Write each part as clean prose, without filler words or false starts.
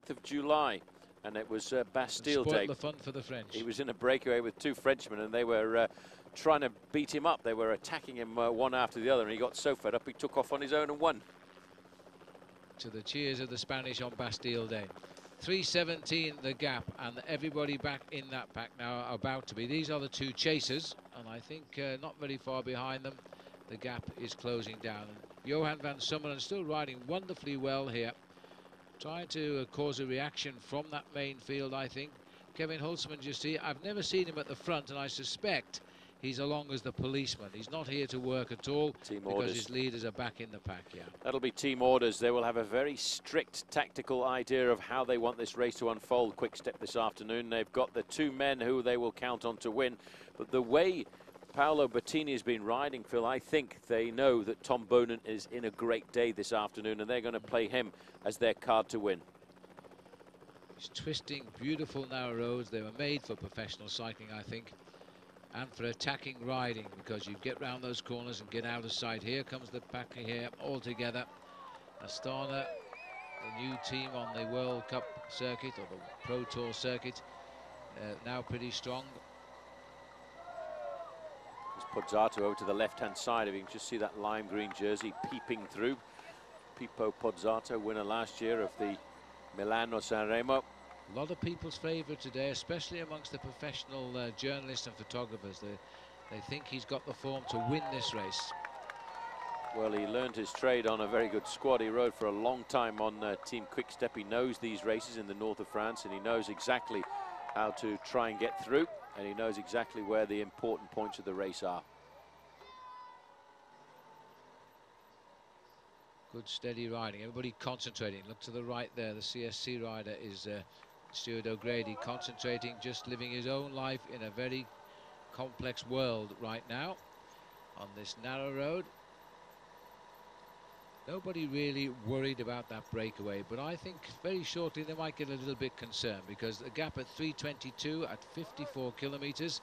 of July, and it was Bastille Spoiled Day. the fun for the French. He was in a breakaway with two Frenchmen, and they were trying to beat him up. They were attacking him one after the other, and he got so fed up he took off on his own and won. To the cheers of the Spanish on Bastille Day. 3:17 the gap, and everybody back in that pack now are about to be. These are the two chasers, and I think not very far behind them. The gap is closing down. Johan van Summeren still riding wonderfully well here, trying to cause a reaction from that main field, I think. Kevin Holzman, you see, I've never seen him at the front, and I suspect he's along as the policeman. He's not here to work at all because his leaders are back in the pack, yeah. That'll be team orders. They will have a very strict tactical idea of how they want this race to unfold. Quick Step this afternoon. They've got the two men who they will count on to win. But the way Paolo Bettini has been riding, Phil, I think they know that Tom Bonan is in a great day this afternoon, and they're going to play him as their card to win. He's twisting beautiful narrow roads. They were made for professional cycling, I think, and for attacking riding, because you get round those corners and get out of sight. Here comes the pack here all together. Astana, the new team on the World Cup circuit, or the Pro Tour circuit, now pretty strong. Pozzato over to the left-hand side. If you can just see that lime green jersey peeping through. Pippo Pozzato, winner last year of the Milano-Sanremo. A lot of people's favourite today, especially amongst the professional journalists and photographers. They think he's got the form to win this race. Well, he learned his trade on a very good squad. He rode for a long time on Team Quick Step. He knows these races in the north of France, and he knows exactly how to try and get through, and he knows exactly where the important points of the race are. Good steady riding, everybody concentrating. Look to the right there, the CSC rider is Stuart O'Grady, concentrating, just living his own life in a very complex world right now on this narrow road. Nobody really worried about that breakaway, but I think very shortly they might get a little bit concerned, because the gap at 3:22 at 54 kilometres,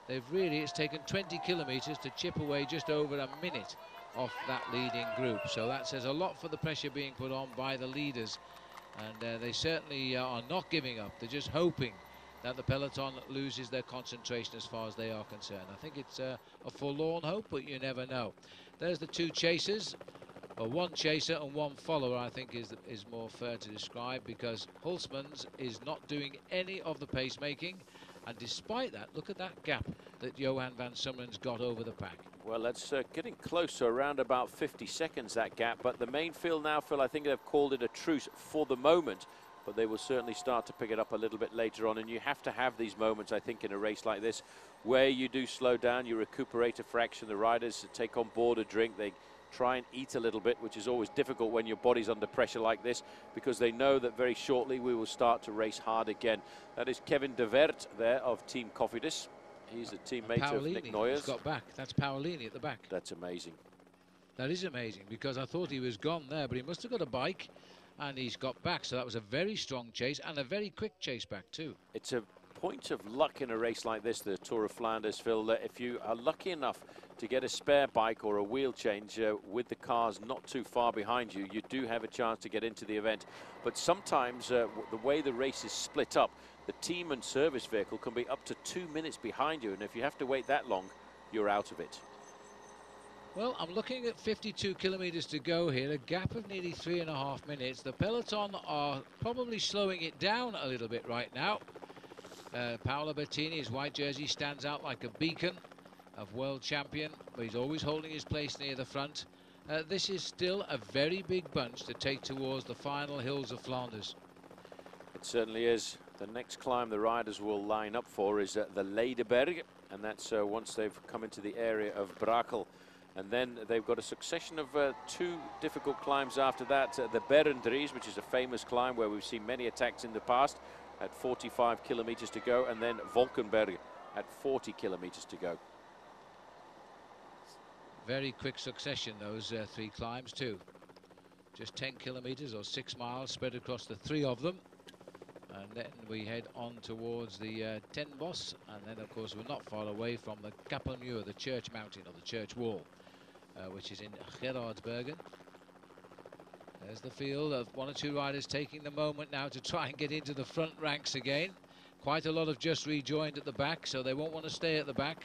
it's taken 20 kilometres to chip away just over a minute off that leading group. So that says a lot for the pressure being put on by the leaders, and they certainly are not giving up. They're just hoping that the peloton loses their concentration as far as they are concerned. I think it's a forlorn hope, but you never know. There's the two chasers. Well, one chaser and one follower, I think, is more fair to describe, because Hulsman's is not doing any of the pacemaking, and despite that, look at that gap that Johan van Summeren's got over the pack. Well, that's getting close to around about 50 seconds, that gap, but the main field now, Phil, I think they've called it a truce for the moment, but they will certainly start to pick it up a little bit later on, and you have to have these moments, I think, in a race like this, where you do slow down, you recuperate a fraction. The riders take on board a drink, they try and eat a little bit, which is always difficult when your body's under pressure like this, because they know that very shortly we will start to race hard again. That is Kevin de Wert there of Team Cofidis. He's a teammate of Nick Noyers. He's got back. That's Paolini at the back. That's amazing. That is amazing, because I thought he was gone there, but he must have got a bike, and he's got back. So that was a very strong chase, and a very quick chase back too. It's a point of luck in a race like this, the Tour of Flanders, Phil, that if you are lucky enough to get a spare bike or a wheel change with the cars not too far behind you, you do have a chance to get into the event. But sometimes the way the race is split up, the team and service vehicle can be up to 2 minutes behind you, and if you have to wait that long, you're out of it. Well, I'm looking at 52 kilometres to go here, a gap of nearly 3.5 minutes. The peloton are probably slowing it down a little bit right now. Paolo Bettini, his white jersey, stands out like a beacon of world champion, but he's always holding his place near the front. This is still a very big bunch to take towards the final hills of Flanders. It certainly is. The next climb the riders will line up for is the Leideberg, and that's once they've come into the area of Brakel. And then they've got a succession of two difficult climbs after that. The Berendries, which is a famous climb where we've seen many attacks in the past, at 45 kilometres to go, and then Valkenberg at 40 kilometres to go. Very quick succession, those three climbs too. Just 10 kilometres or 6 miles spread across the three of them. And then we head on towards the Ten Bosch, and then of course we're not far away from the Kapelmuur, the church mountain or the church wall, which is in Gerardsbergen. There's the field of one or two riders taking the moment now to try and get into the front ranks again. Quite a lot have just rejoined at the back, so they won't want to stay at the back.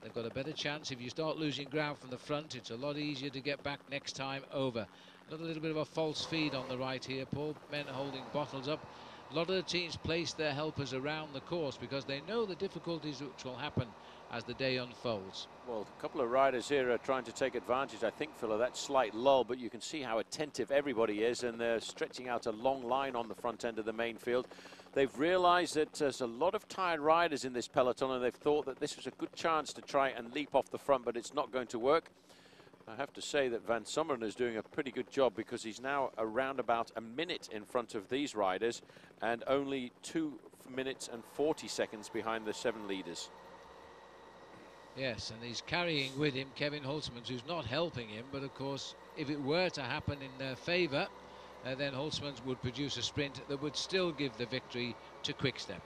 They've got a better chance. If you start losing ground from the front, it's a lot easier to get back next time over. Another little bit of a false feed on the right here, Paul. Men holding bottles up. A lot of the teams place their helpers around the course because they know the difficulties which will happen as the day unfolds. Well, a couple of riders here are trying to take advantage, I think, Phil, of that slight lull, but you can see how attentive everybody is, and they're stretching out a long line on the front end of the main field. They've realized that there's a lot of tired riders in this peloton, and they've thought that this was a good chance to try and leap off the front, but it's not going to work. I have to say that Van Sommeren is doing a pretty good job because he's now around about a minute in front of these riders and only 2 minutes and 40 seconds behind the 7 leaders. Yes, and he's carrying with him Kevin Holtzmans, who's not helping him, but of course if it were to happen in their favour, then Holtzmans would produce a sprint that would still give the victory to Quickstep.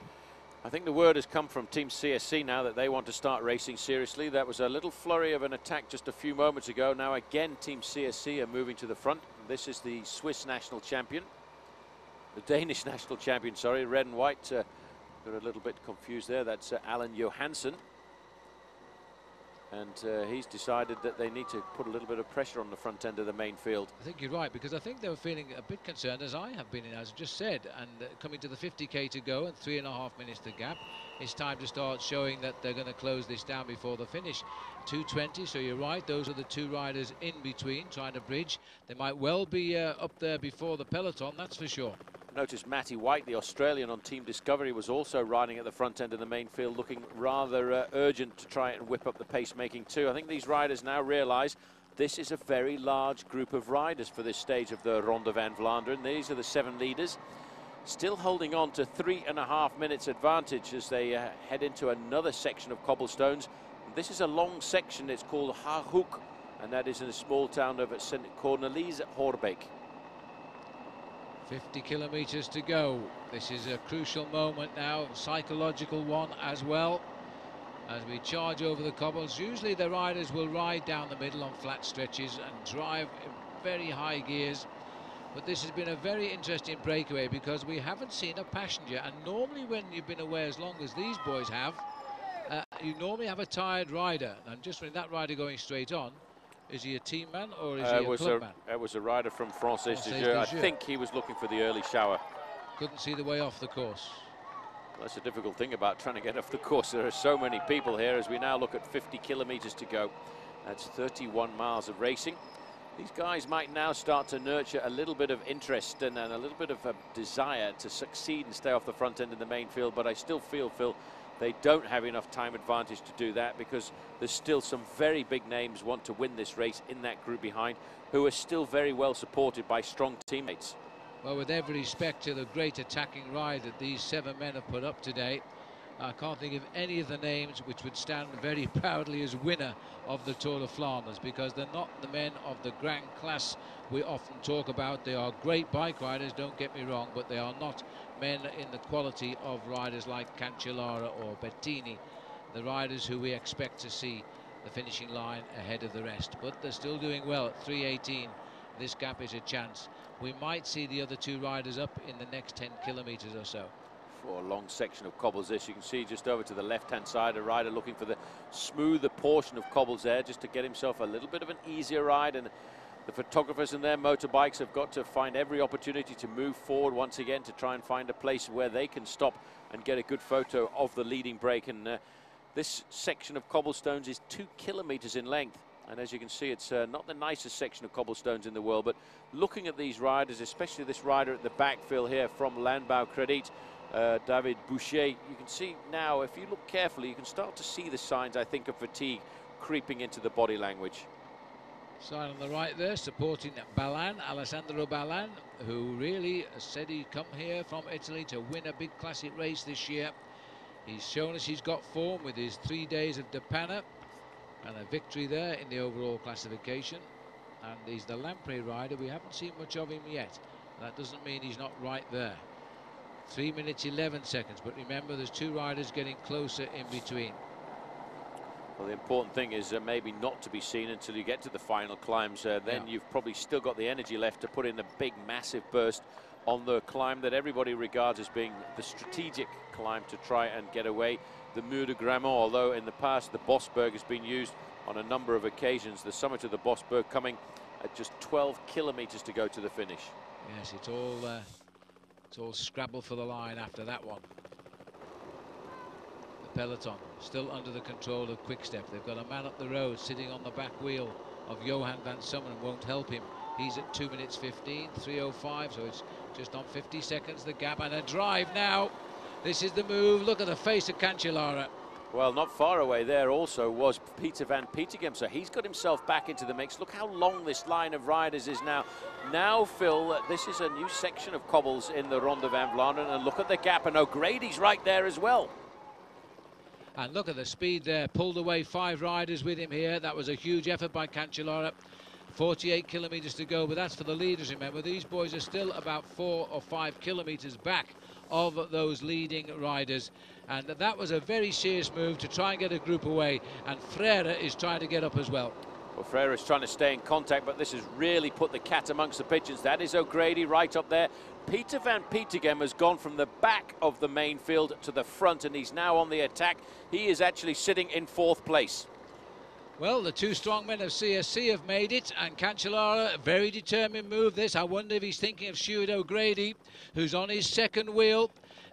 I think the word has come from Team CSC now that they want to start racing seriously. That was a little flurry of an attack just a few moments ago. Now again Team CSC are moving to the front. This is the Swiss national champion, the Danish national champion, sorry, red and white. Got a little bit confused there. That's Alan Johansson. And he's decided that they need to put a little bit of pressure on the front end of the main field. I think you're right, because I think they were feeling a bit concerned, as I have been, as I just said, and coming to the 50k to go and 3.5 minutes to gap, it's time to start showing that they're going to close this down before the finish. 2:20, so you're right, those are the 2 riders in between trying to bridge. They might well be up there before the peloton, that's for sure. Notice Matty White, the Australian on Team Discovery, was also riding at the front end of the main field, looking rather urgent to try and whip up the pace-making too. I think these riders now realise this is a very large group of riders for this stage of the Ronde van Vlaanderen. These are the 7 leaders, still holding on to 3.5 minutes advantage as they head into another section of cobblestones. This is a long section, it's called Haarhoek, and that is in a small town of St. Cornelis Hoorbeek. 50 kilometers to go. This is a crucial moment now, psychological one as well, as we charge over the cobbles. Usually the riders will ride down the middle on flat stretches and drive in very high gears, but this has been a very interesting breakaway because we haven't seen a passenger, and normally when you've been away as long as these boys have, you normally have a tired rider, and just when that rider going straight on, is he a team man or is he a club man? It was a rider from Française des Jeux. I think he was looking for the early shower. Couldn't see the way off the course. Well, that's a difficult thing about trying to get off the course. There are so many people here as we now look at 50 kilometers to go. That's 31 miles of racing. These guys might now start to nurture a little bit of interest and a little bit of a desire to succeed and stay off the front end in the main field, but I still feel, Phil, they don't have enough time advantage to do that because there's still some very big names want to win this race in that group behind, who are still very well supported by strong teammates. Well, with every respect to the great attacking ride that these 7 men have put up today, I can't think of any of the names which would stand very proudly as winner of the Tour of Flanders, because they're not the men of the grand class we often talk about. They are great bike riders, don't get me wrong, but they are not men in the quality of riders like Cancellara or Bettini, the riders who we expect to see the finishing line ahead of the rest. But they're still doing well at 3:18. This gap is a chance. We might see the other 2 riders up in the next 10 kilometers or so. For a long section of cobbles this, you can see just over to the left-hand side a rider looking for the smoother portion of cobbles there, just to get himself a little bit of an easier ride. And the photographers and their motorbikes have got to find every opportunity to move forward once again to try and find a place where they can stop and get a good photo of the leading break. And this section of cobblestones is 2 kilometers in length. And as you can see, it's not the nicest section of cobblestones in the world, but looking at these riders, especially this rider at the back, Phil, here from Landbau Credit, David Boucher, you can see now, if you look carefully, you can start to see the signs, I think, of fatigue creeping into the body language. Sign on the right there, supporting Balan, Alessandro Balan, who really said he'd come here from Italy to win a big classic race this year. He's shown us he's got form with his 3 days of Depana and a victory there in the overall classification. And he's the Lamprey rider. We haven't seen much of him yet. That doesn't mean he's not right there. 3 minutes 11 seconds, but remember there's 2 riders getting closer in between. Well, the important thing is maybe not to be seen until you get to the final climbs. Then you've probably still got the energy left to put in a big, massive burst on the climb that everybody regards as being the strategic climb to try and get away. The Mur de Grammont, although in the past the Bosberg has been used on a number of occasions. The summit of the Bosberg coming at just 12 kilometers to go to the finish. Yes, it's all scrabble for the line after that one. The peloton still under the control of Quick-Step. They've got a man up the road sitting on the back wheel of Johan van Summeren, won't help him. He's at 2 minutes 15, 3:05, so it's just on 50 seconds the gap, and a drive now. This is the move. Look at the face of Cancellara. Well, not far away there also was Peter van Petegem, so he's got himself back into the mix. Look how long this line of riders is now. Now, Phil, this is a new section of cobbles in the Ronde van Vlaanderen, and look at the gap, and O'Grady's right there as well. And look at the speed there. Pulled away 5 riders with him here. That was a huge effort by Cancellara. 48 kilometers to go, but that's for the leaders, remember. These boys are still about 4 or 5 kilometers back of those leading riders, and that was a very serious move to try and get a group away, and Frère is trying to get up as well. Well, Frère is trying to stay in contact, but this has really put the cat amongst the pigeons. That is O'Grady right up there. Peter van Petegem has gone from the back of the main field to the front, and he's now on the attack. He is actually sitting in 4th place. Well, the 2 strong men of CSC have made it, and Cancellara, a very determined move this. I wonder if he's thinking of Stuart O'Grady, who's on his 2nd wheel.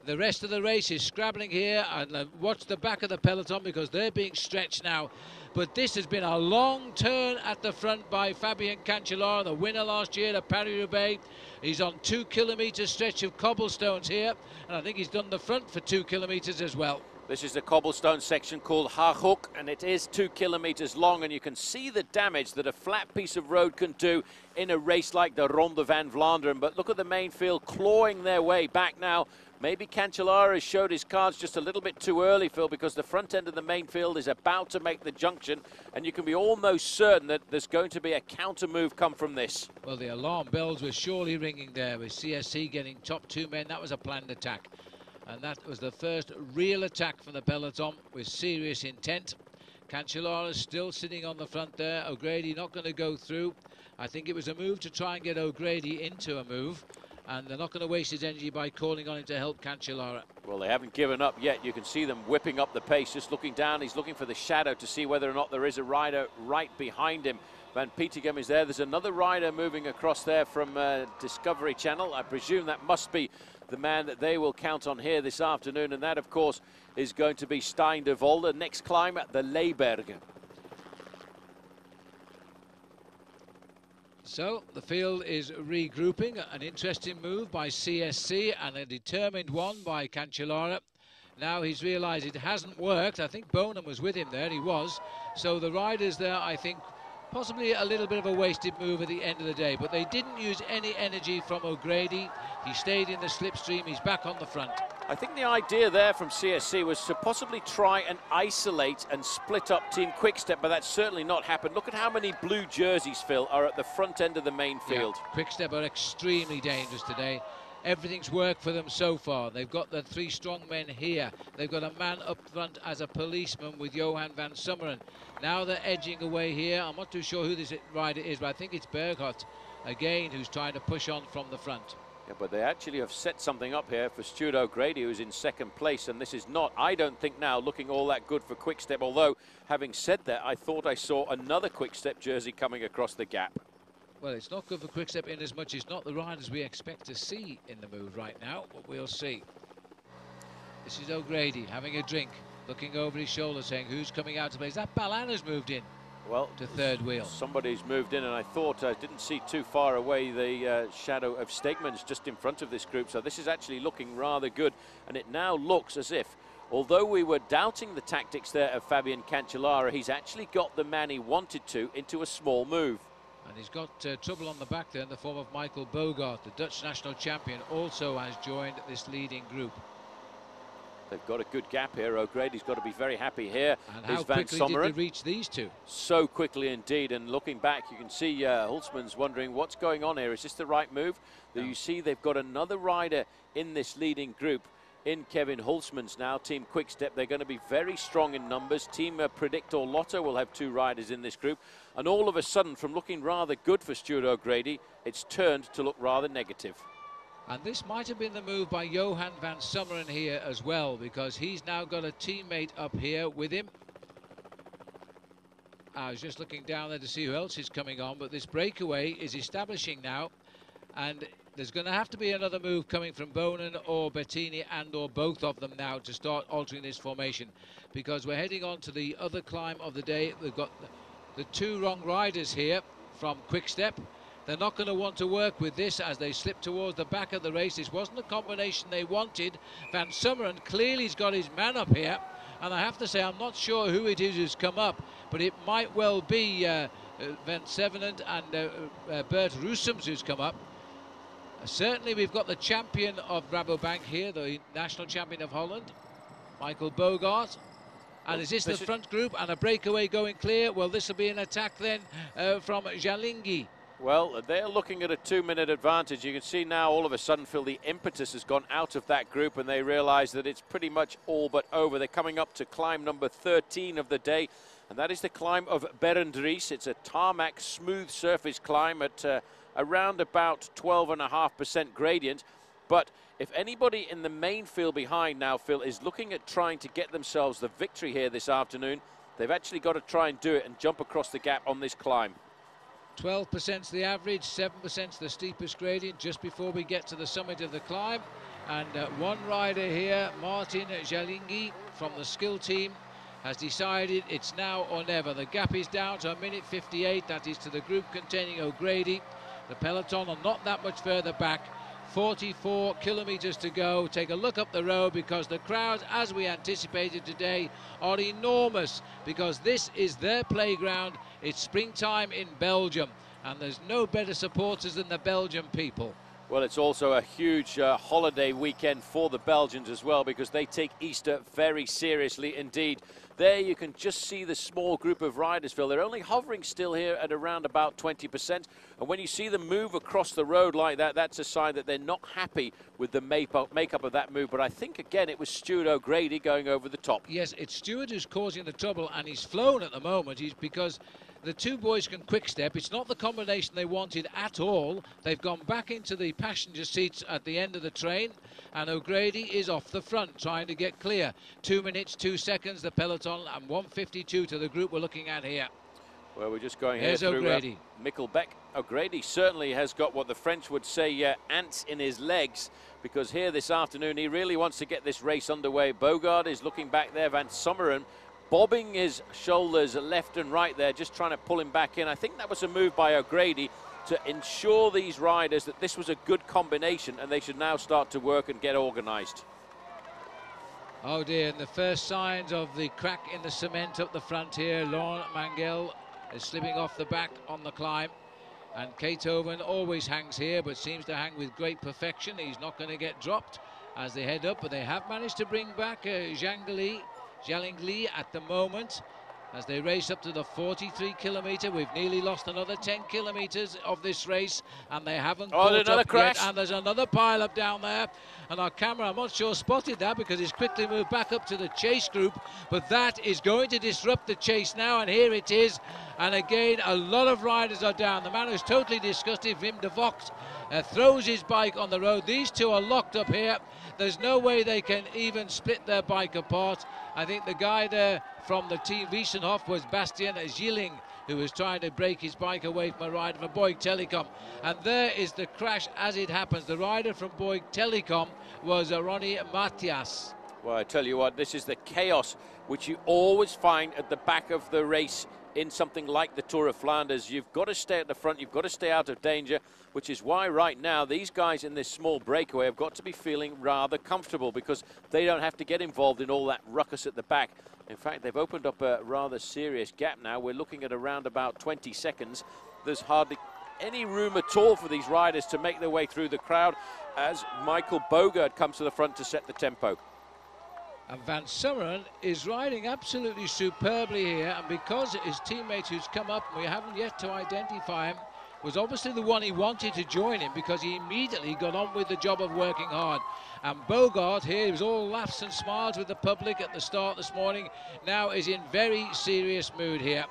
The rest of the race is scrabbling here, and watch the back of the peloton because they're being stretched now. But this has been a long turn at the front by Fabien Cancellara, the winner last year at Paris-Roubaix. He's on 2 kilometre stretch of cobblestones here, and I think he's done the front for 2 kilometres as well. This is the cobblestone section called Haaghoek, and it is 2 kilometers long, and you can see the damage that a flat piece of road can do in a race like the Ronde van Vlaanderen. But look at the main field clawing their way back now. Maybe Cancellara showed his cards just a little bit too early, Phil, because the front end of the main field is about to make the junction, and you can be almost certain that there's going to be a counter move come from this. Well, the alarm bells were surely ringing there with CSC getting top 2 men. That was a planned attack. And that was the first real attack from the peloton with serious intent. Cancellara still sitting on the front there. O'Grady not going to go through. I think it was a move to try and get O'Grady into a move, and they're not going to waste his energy by calling on him to help Cancellara. Well, they haven't given up yet. You can see them whipping up the pace, just looking down. He's looking for the shadow to see whether or not there is a rider right behind him. Van Petegem is there. There's another rider moving across there from Discovery Channel. I presume that must be the man that they will count on here this afternoon, and that, of course, is going to be Stein de Volde. Next climb at the Leiberg. So the field is regrouping. An interesting move by CSC and a determined one by Cancellara. Now he's realised it hasn't worked. I think Bonham was with him there. He was. So the riders there, I think, possibly a little bit of a wasted move at the end of the day, but they didn't use any energy from O'Grady. He stayed in the slipstream. He's back on the front. I think the idea there from CSC was to possibly try and isolate and split up Team Quick-Step, but that's certainly not happened. Look at how many blue jerseys, Phil, are at the front end of the main field. Yeah, Quick-Step are extremely dangerous today. Everything's worked for them so far. They've got the 3 strong men here. They've got a man up front as a policeman with Johan van Summeren. Now they're edging away here. I'm not too sure who this rider is, but I think it's Berghout again who's trying to push on from the front. Yeah, but they actually have set something up here for Stuart O'Grady, who's in 2nd place, and this is not, I don't think now, looking all that good for Quick-Step, although, having said that, I thought I saw another Quick-Step jersey coming across the gap. Well, it's not good for Quick-Step in as much as not the riders we expect to see in the move right now, but we'll see. This is O'Grady having a drink, looking over his shoulder, saying, who's coming out to play? Is that Balana's moved in? Well, to 3rd wheel. Somebody's moved in, and I thought I didn't see too far away the shadow of Stegmans just in front of this group. So this is actually looking rather good, and it now looks as if, although we were doubting the tactics there of Fabien Cancellara, he's actually got the man he wanted to into a small move. And he's got trouble on the back there in the form of Michael Bogart, the Dutch national champion, also has joined this leading group. They've got a good gap here. O'Grady's got to be very happy here. And how quickly did they reach these 2? So quickly indeed. And looking back, you can see Holtzman's wondering what's going on here. Is this the right move? No. You see they've got another rider in this leading group. in Kevin Hulsman's now. Team Quick-Step, they're going to be very strong in numbers. Team Predictor Lotto will have 2 riders in this group. And all of a sudden, from looking rather good for Stuart O'Grady, it's turned to look rather negative. And this might have been the move by Johan van Summeren here as well, because he's now got a teammate up here with him. I was just looking down there to see who else is coming on, but this breakaway is establishing now, and there's going to have to be another move coming from Bonen or Bettini and or both of them now to start altering this formation, because we're heading on to the other climb of the day. We've got the 2 wrong riders here from Quick-Step. They're not going to want to work with this as they slip towards the back of the race. This wasn't the combination they wanted. Van Summeren clearly's got his man up here, and I have to say I'm not sure who it is who's come up, but it might well be Van Sevenant and Bert Roesems who's come up. Certainly we've got the champion of Rabobank here, the national champion of Holland, Michael Bogart. And is this the front group and a breakaway going clear? Well, this will be an attack then from Jalingi. Well, they're looking at a 2-minute advantage. You can see now all of a sudden, Phil, the impetus has gone out of that group and they realise that it's pretty much all but over. They're coming up to climb number 13 of the day, and that is the climb of Berendries. It's a tarmac smooth surface climb at around about 12.5% gradient. But if anybody in the main field behind now, Phil, is looking at trying to get themselves the victory here this afternoon, they've actually got to try and do it and jump across the gap on this climb. 12% the average, 7% the steepest gradient just before we get to the summit of the climb. And one rider here, Martin Jalingi from the skill team, has decided it's now or never. The gap is down to 1:58. That is to the group containing O'Grady. The peloton are not that much further back. 44 kilometers to go. Take a look up the road, because the crowds, as we anticipated today, are enormous, because this is their playground. It's springtime in Belgium, and there's no better supporters than the Belgian people. Well, it's also a huge holiday weekend for the Belgians as well, because they take Easter very seriously indeed. There you can just see the small group of riders, Phil. They're only hovering still here at around about 20%. And when you see them move across the road like that, that's a sign that they're not happy with the makeup of that move. But I think, again, it was Stuart O'Grady going over the top. Yes, it's Stuart who's causing the trouble, and he's flown at the moment. He's because the 2 boys can quick-step. It's not the combination they wanted at all. They've gone back into the passenger seats at the end of the train, and O'Grady is off the front trying to get clear. 2 minutes, 2 seconds, the peloton, and 1:52 to the group we're looking at here. Well, we're just going here Here's through O'Grady. Mickelbeck. O'Grady certainly has got what the French would say ants in his legs, because here this afternoon he really wants to get this race underway. Bogart is looking back there, Van Summeren bobbing his shoulders left and right there, just trying to pull him back in. I think that was a move by O'Grady to ensure these riders that this was a good combination and they should now start to work and get organised. Oh dear, and the first signs of the crack in the cement up the front here. Laurent Mangel is slipping off the back on the climb, and Keetoven always hangs here, but seems to hang with great perfection. He's not going to get dropped as they head up, but they have managed to bring back Jalingli at the moment as they race up to the 43 kilometre. We've nearly lost another 10 kilometres of this race, and they haven't caught up yet. And there's another pile up down there, and our camera, I'm not sure, spotted that because it's quickly moved back up to the chase group, but that is going to disrupt the chase now, and here it is. And again, a lot of riders are down. The man who's totally disgusted, Wim de Vocht, throws his bike on the road. These two are locked up here. There's no way they can even split their bike apart. I think the guy there from the team Wiesenhof was Bastien Gilling, who was trying to break his bike away from a rider from Bouygues Telecom. And there is the crash as it happens. The rider from Bouygues Telecom was Ronnie Matthias. Well, I tell you what, this is the chaos which you always find at the back of the race in something like the Tour of Flanders. You've got to stay at the front, you've got to stay out of danger, which is why right now these guys in this small breakaway have got to be feeling rather comfortable, because they don't have to get involved in all that ruckus at the back. In fact, they've opened up a rather serious gap now. We're looking at around about 20 seconds. There's hardly any room at all for these riders to make their way through the crowd as Michael Bogart comes to the front to set the tempo. And Van Summeren is riding absolutely superbly here, and because his teammate who's come up, we haven't yet to identify him, was obviously the one he wanted to join him, because he immediately got on with the job of working hard. And Bogart here, he was all laughs and smiles with the public at the start this morning, now is in very serious mood here.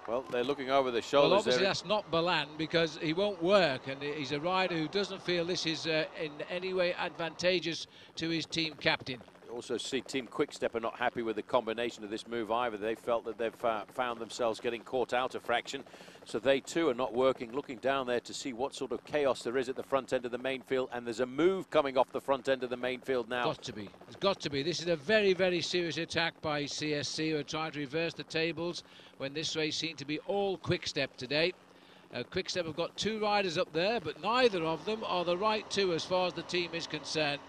Well, they're looking over their shoulders. Well, obviously that's not Balan, because he won't work, and he's a rider who doesn't feel this is in any way advantageous to his team captain. You also see Team Quickstep are not happy with the combination of this move either. They felt that they've found themselves getting caught out a fraction, so they too are not working, looking down there to see what sort of chaos there is at the front end of the main field. And there's a move coming off the front end of the main field now. Got to be. It's got to be. This is a very, very serious attack by CSC, who are trying to reverse the tables when this race seemed to be all Quickstep today. Quickstep have got 2 riders up there, but neither of them are the right 2 as far as the team is concerned.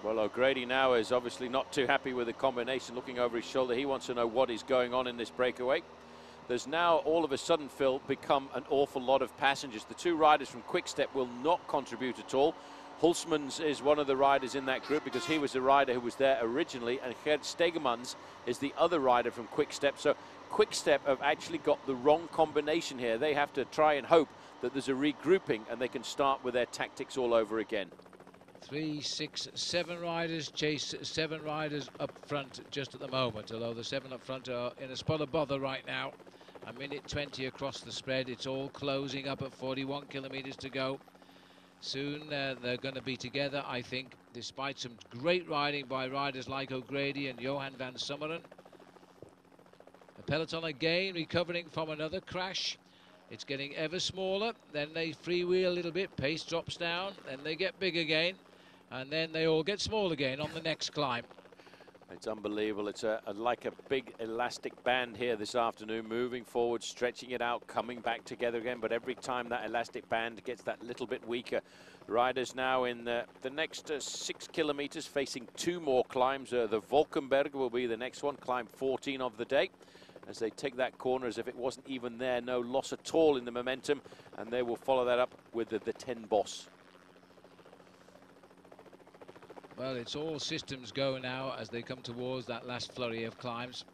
Well, O'Grady now is obviously not too happy with the combination, looking over his shoulder. He wants to know what is going on in this breakaway. There's now all of a sudden, Phil, become an awful lot of passengers. The 2 riders from Quickstep will not contribute at all. Hulsmans is one of the riders in that group, because he was the rider who was there originally, and Gert Stegemans is the other rider from Quickstep. So Quickstep have actually got the wrong combination here. They have to try and hope that there's a regrouping and they can start with their tactics all over again. 3, 6, 7 riders chase 7 riders up front just at the moment, although the 7 up front are in a spot of bother right now. A minute 20 across the spread. It's all closing up at 41 kilometers to go. Soon they're going to be together, I think, despite some great riding by riders like O'Grady and Johan van Summeren. The peloton again recovering from another crash. It's getting ever smaller, then they freewheel a little bit, pace drops down, then they get big again, and then they all get small again on the next climb. It's unbelievable. It's like a big elastic band here this afternoon, moving forward, stretching it out, coming back together again. But every time that elastic band gets that little bit weaker. Riders now in the next 6 kilometers facing 2 more climbs. The Valkenberg will be the next one, climb 14 of the day. As they take that corner as if it wasn't even there, no loss at all in the momentum. And they will follow that up with the 10 Boss. Well, it's all systems go now as they come towards that last flurry of climbs.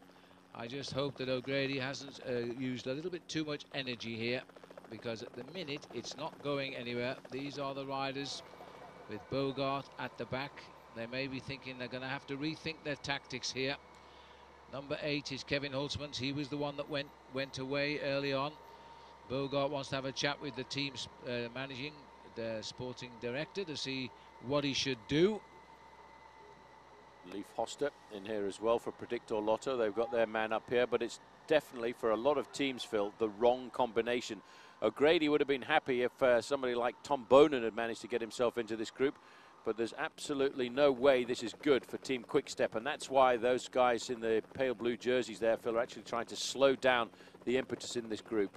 I just hope that O'Grady hasn't used a little bit too much energy here, because at the minute it's not going anywhere. These are the riders with Bogart at the back. They may be thinking they're going to have to rethink their tactics here. Number 8 is Kevin Hulsmans. He was the one that went away early on. Bogart wants to have a chat with the team's managing, the sporting director, to see what he should do. Leif Hoster in here as well for Predictor Lotto. They've got their man up here, but it's definitely, for a lot of teams, Phil, the wrong combination. O'Grady would have been happy if somebody like Tom Bonen had managed to get himself into this group, but there's absolutely no way this is good for Team Quickstep, and that's why those guys in the pale blue jerseys there, Phil, are actually trying to slow down the impetus in this group.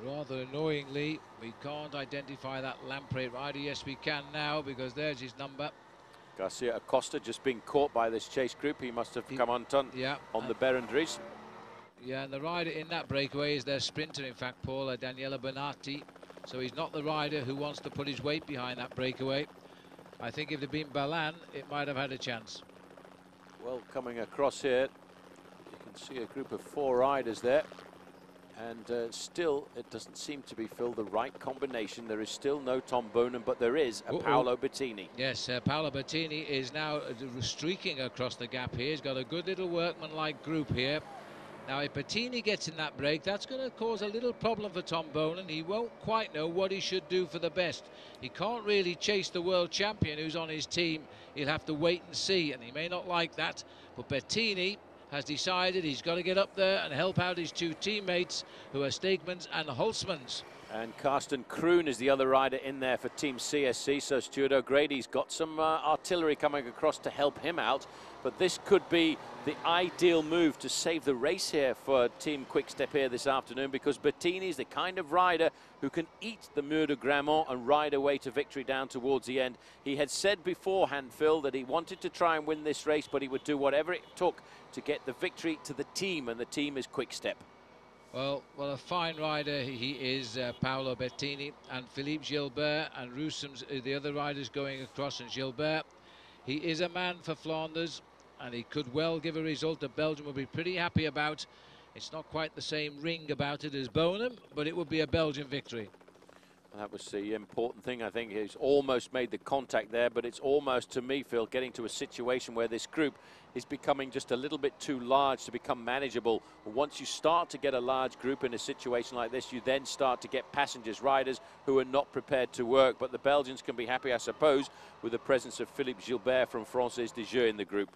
Rather annoyingly, we can't identify that lamprey rider. Yes, we can now, because there's his number. Garcia Acosta just being caught by this chase group. He must have come undone on the Berendries. Yeah, and the rider in that breakaway is their sprinter, in fact, Paul, Daniela Bonatti. So he's not the rider who wants to put his weight behind that breakaway. I think if it had been Balan, it might have had a chance. Well, coming across here, you can see a group of 4 riders there. And still, it doesn't seem to be, Phil, the right combination. There is still no Tom Bonen, but there is a Paolo Bettini. Yes, Paolo Bettini is now streaking across the gap here. He's got a good little workman-like group here. Now, if Bettini gets in that break, that's going to cause a little problem for Tom Bonen. He won't quite know what he should do for the best. He can't really chase the world champion who's on his team. He'll have to wait and see, and he may not like that. But Bettini has decided he's got to get up there and help out his 2 teammates, who are Steegmans and Hulsmans. And Karsten Kroon is the other rider in there for Team CSC, so Stuart O'Grady's got some artillery coming across to help him out. But this could be the ideal move to save the race here for Team Quickstep here this afternoon, because Bettini's the kind of rider who can eat the Mur de Grammont and ride away to victory down towards the end. He had said beforehand, Phil, that he wanted to try and win this race, but he would do whatever it took to get the victory to the team, and the team is Quickstep. Well, a fine rider he is, Paolo Bettini, and Philippe Gilbert and Roussems, the other riders going across, and Gilbert. He is a man for Flanders, and he could well give a result that Belgium will be pretty happy about. It's not quite the same ring about it as Bonham, but it would be a Belgian victory. That was the important thing. I think he's almost made the contact there, but it's almost, to me, Phil, getting to a situation where this group is becoming just a little bit too large to become manageable. Once you start to get a large group in a situation like this, you then start to get passengers, riders who are not prepared to work. But the Belgians can be happy, I suppose, with the presence of Philippe Gilbert from Française des Jeux in the group.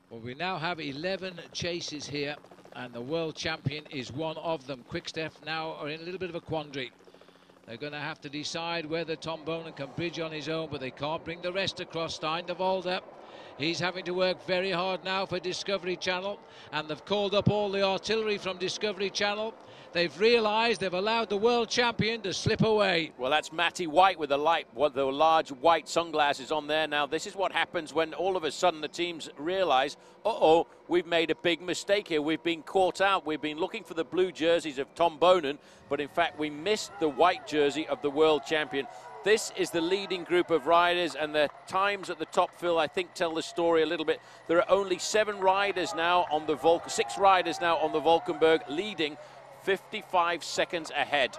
Well, we now have 11 chases here, and the world champion is one of them. Quick-Step now are in a little bit of a quandary. They're going to have to decide whether Tom Bonen can bridge on his own, but they can't bring the rest across. Stein de Volder, he's having to work very hard now for Discovery Channel, and they've called up all the artillery from Discovery Channel. They've realised they've allowed the world champion to slip away. Well, that's Matty White with the large white sunglasses on there. Now, this is what happens when all of a sudden the teams realise, uh-oh, we've made a big mistake here. We've been caught out. We've been looking for the blue jerseys of Tom Bonen, but in fact, we missed the white jersey of the world champion. This is the leading group of riders, and the times at the top, Phil, I think tell the story a little bit. There are only 6 riders now on the Valkenburg, leading 55 seconds ahead.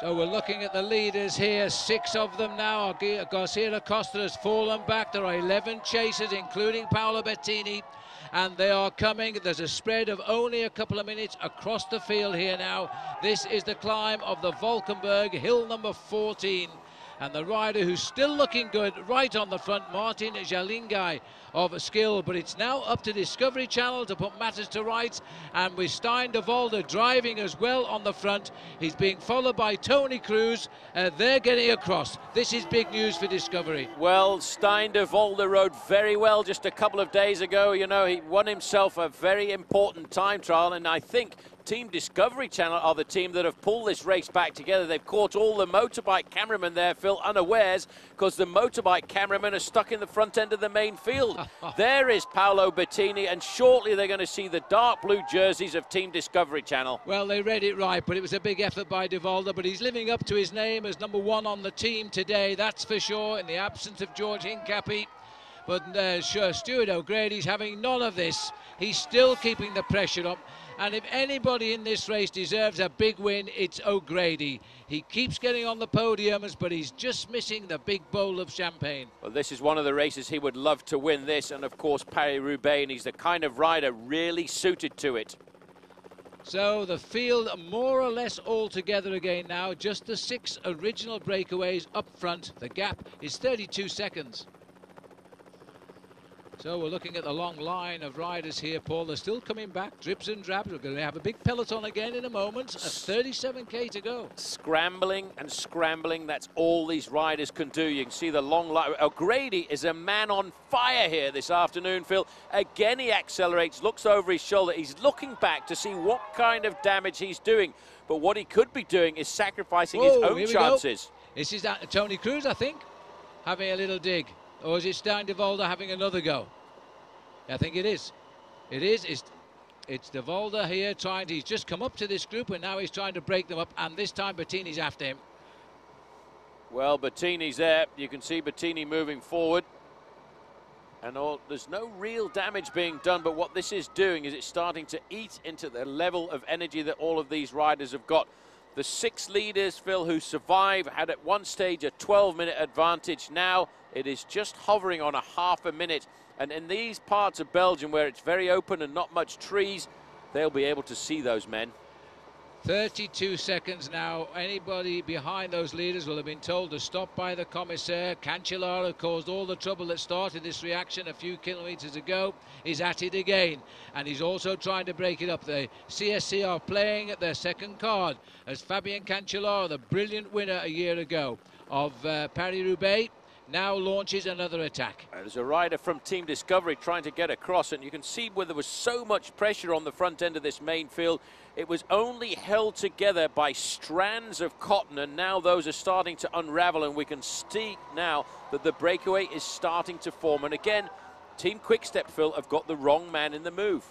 So we're looking at the leaders here, 6 of them now. Garcia Acosta has fallen back. There are 11 chasers, including Paolo Bettini, and they are coming. There's a spread of only a couple of minutes across the field here now. This is the climb of the Valkenburg, hill number 14. And the rider who's still looking good right on the front, Martin Jalingai of skill, but it's now up to Discovery Channel to put matters to rights, and with Stein de Volder driving as well on the front. He's being followed by Tony Cruz. They're getting across. This is big news for Discovery. Well, Stein de Volder rode very well just a couple of days ago. You know, he won himself a very important time trial, and I think Team Discovery Channel are the team that have pulled this race back together. They've caught all the motorbike cameramen there, Phil, unawares, because the motorbike cameramen are stuck in the front end of the main field. There is Paolo Bettini, and shortly they're going to see the dark blue jerseys of Team Discovery Channel. Well, they read it right, but it was a big effort by de Volder, but he's living up to his name as #1 on the team today, that's for sure, in the absence of George Hincapie. But Stuart O'Grady's having none of this. He's still keeping the pressure up. And if anybody in this race deserves a big win, it's O'Grady. He keeps getting on the podiums, but he's just missing the big bowl of champagne. Well, this is one of the races he would love to win, this, and of course Paris-Roubaix, and he's the kind of rider really suited to it. So the field more or less all together again now. Just the 6 original breakaways up front. The gap is 32 seconds. So we're looking at the long line of riders here, Paul. They're still coming back, drips and drabs. We're going to have a big peloton again in a moment. 37k to go. Scrambling and scrambling, that's all these riders can do. You can see the long line. O'Grady is a man on fire here this afternoon, Phil. Again, he accelerates, looks over his shoulder. He's looking back to see what kind of damage he's doing. But what he could be doing is sacrificing his own chances. This is Tony Cruz, I think, having a little dig. Or is it Stein de Volder having another go? I think it is. It is. It's de Volder here trying to... He's just come up to this group and now he's trying to break them up. And this time Bettini's after him. Well, Bettini's there. You can see Bettini moving forward. And there's no real damage being done. But what this is doing is it's starting to eat into the level of energy that all of these riders have got. The 6 leaders, Phil, who survive, had at one stage a 12-minute advantage. Now it is just hovering on a half a minute. And in these parts of Belgium where it's very open and not much trees, they'll be able to see those men. 32 seconds now. Anybody behind those leaders will have been told to stop by the commissaire. Cancellara caused all the trouble that started this reaction a few kilometres ago. He's at it again, and he's also trying to break it up. The CSC are playing at their second card as Fabien Cancellara, the brilliant winner a year ago of Paris-Roubaix, now launches another attack. There's a rider from Team Discovery trying to get across, and you can see where there was so much pressure on the front end of this main field. It was only held together by strands of cotton, and now those are starting to unravel, and we can see now that the breakaway is starting to form. And again, Team Quick-Step, Phil, have got the wrong man in the move.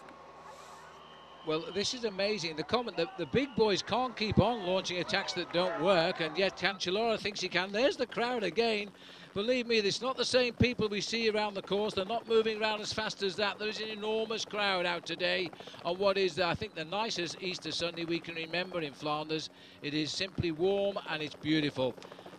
Well, this is amazing. The big boys can't keep on launching attacks that don't work, and yet Cancellara thinks he can. There's the crowd again. Believe me, it's not the same people we see around the course. They're not moving around as fast as that. There is an enormous crowd out today on what is, I think, the nicest Easter Sunday we can remember in Flanders. It is simply warm and it's beautiful.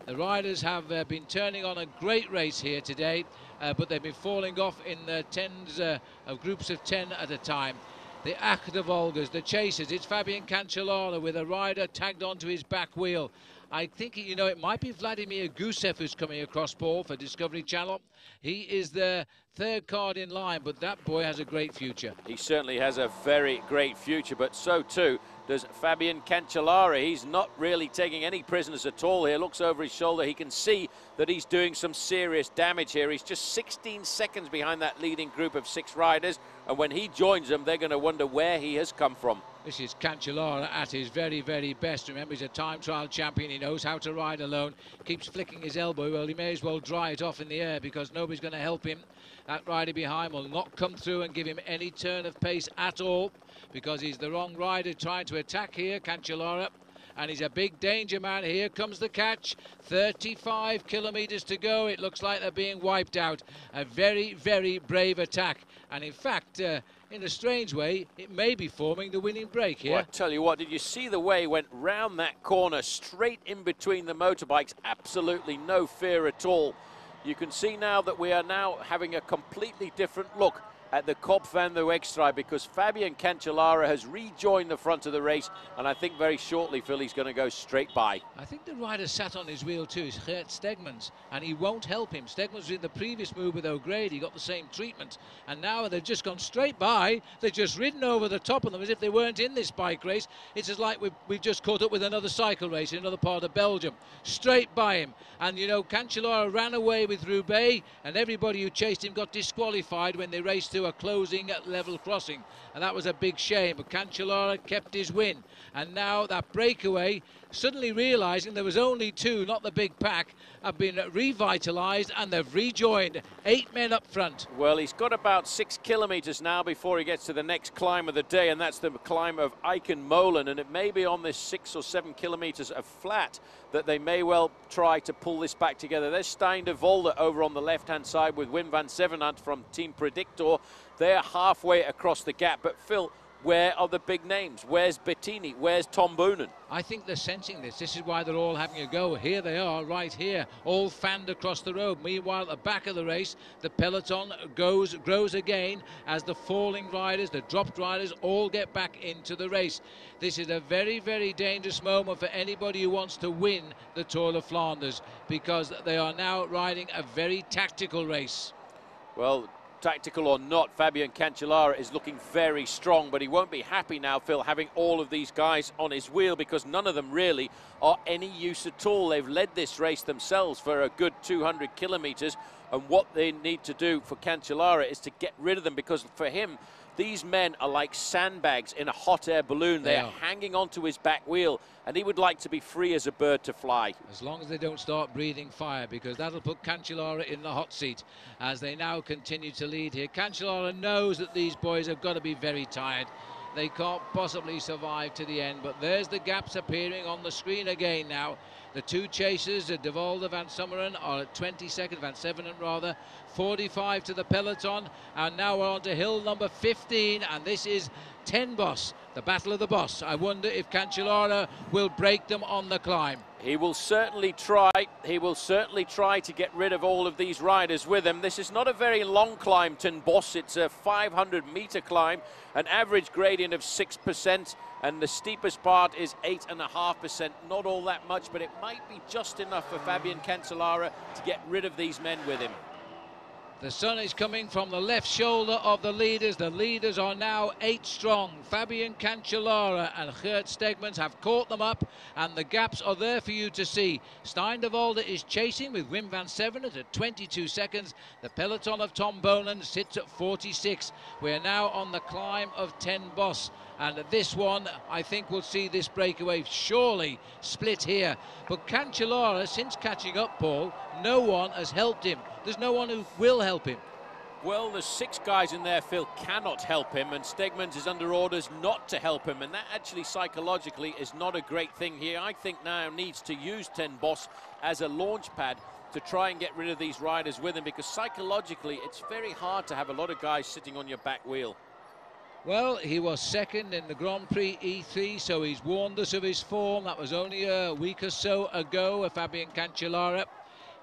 The riders have been turning on a great race here today, but they've been falling off in tens of groups of 10 at a time. The Achtervolgers, the chasers, it's Fabian Cancellara with a rider tagged onto his back wheel. I think, you know, it might be Vladimir Gusev who's coming across, Paul, for Discovery Channel. He is the third card in line, but that boy has a great future. He certainly has a very great future, but so too does Fabian Cancellara. He's not really taking any prisoners at all here. Looks over his shoulder. He can see that he's doing some serious damage here. He's just 16 seconds behind that leading group of 6 riders, and when he joins them, they're going to wonder where he has come from. This is Cancellara at his very, very best. Remember, he's a time trial champion. He knows how to ride alone. Keeps flicking his elbow. Well, he may as well dry it off in the air because nobody's going to help him. That rider behind will not come through and give him any turn of pace at all because he's the wrong rider trying to attack here, Cancellara. And he's a big danger man. Here comes the catch. 35 kilometres to go. It looks like they're being wiped out. A very, very brave attack. And in fact, in a strange way, it may be forming the winning break here. Well, I tell you what, did you see the way he went round that corner, straight in between the motorbikes? Absolutely no fear at all. You can see now that we are now having a completely different look at the Kop van der Wegstrijd because Fabian Cancellara has rejoined the front of the race, and I think very shortly, Phil, he's going to go straight by. I think the rider sat on his wheel too, is Geert Stegmans, and he won't help him. Stegmans was in the previous move with O'Grady, got the same treatment, and now they've just gone straight by. They've just ridden over the top of them as if they weren't in this bike race. It's as like we've just caught up with another cycle race in another part of Belgium. Straight by him. And, you know, Cancellara ran away with Roubaix, and everybody who chased him got disqualified when they raced to a closing level crossing, and that was a big shame. But Cancellara kept his win, and now that breakaway, suddenly realising there was only 2, not the big pack, have been revitalised and they've rejoined. 8 men up front. Well, he's got about 6 kilometres now before he gets to the next climb of the day, and that's the climb of Eikenmolen, and it may be on this 6 or 7 kilometres of flat that they may well try to pull this back together. There's Stijn de Volder over on the left-hand side with Wim van Zevenant from Team Predictor. They're halfway across the gap, but Phil, where are the big names? Where's Bettini? Where's Tom Boonen? I think they're sensing this. This is why they're all having a go. Here they are, right here, all fanned across the road. Meanwhile, at the back of the race, the peloton grows again as the falling riders, the dropped riders, all get back into the race. This is a very, very dangerous moment for anybody who wants to win the Tour of Flanders because they are now riding a very tactical race. Well, tactical or not, Fabian Cancellara is looking very strong, but he won't be happy now, Phil, having all of these guys on his wheel because none of them really are any use at all. They've led this race themselves for a good 200 kilometres, and what they need to do for Cancellara is to get rid of them because for him, these men are like sandbags in a hot air balloon. They're hanging onto his back wheel, and he would like to be free as a bird to fly. As long as they don't start breathing fire, because that'll put Cancellara in the hot seat as they now continue to lead here. Cancellara knows that these boys have got to be very tired. They can't possibly survive to the end, but there's the gaps appearing on the screen again now. The 2 chasers, De Volder, Van Summeren, are at 20 seconds, Van Zevenant rather, 45 to the peloton, and now we're on to hill number 15, and this is 10 Boss, the battle of the boss. I wonder if Cancellara will break them on the climb. He will certainly try. He will certainly try to get rid of all of these riders with him. This is not a very long climb, Ten Boss. It's a 500-metre climb, an average gradient of 6%, and the steepest part is 8.5%. Not all that much, but it might be just enough for Fabian Cancellara to get rid of these men with him. The sun is coming from the left shoulder of the leaders. The leaders are now 8 strong. Fabian Cancellara and Geert Stegmans have caught them up, and the gaps are there for you to see. Stijn de Volder is chasing with Wim van Zevenant at 22 seconds. The peloton of Tom Boonen sits at 46. We are now on the climb of 10 Boss. And this one, I think we'll see this breakaway surely split here. But Cancellara, since catching up, Paul, no one has helped him. There's no one who will help him. Well, there's 6 guys in there, Phil, cannot help him, and Stegmans is under orders not to help him, and that actually psychologically is not a great thing here. I think now needs to use Ten Boss as a launch pad to try and get rid of these riders with him, because psychologically it's very hard to have a lot of guys sitting on your back wheel. Well, he was second in the Grand Prix E3, so he's warned us of his form. That was only a week or so ago, Fabian Cancellara.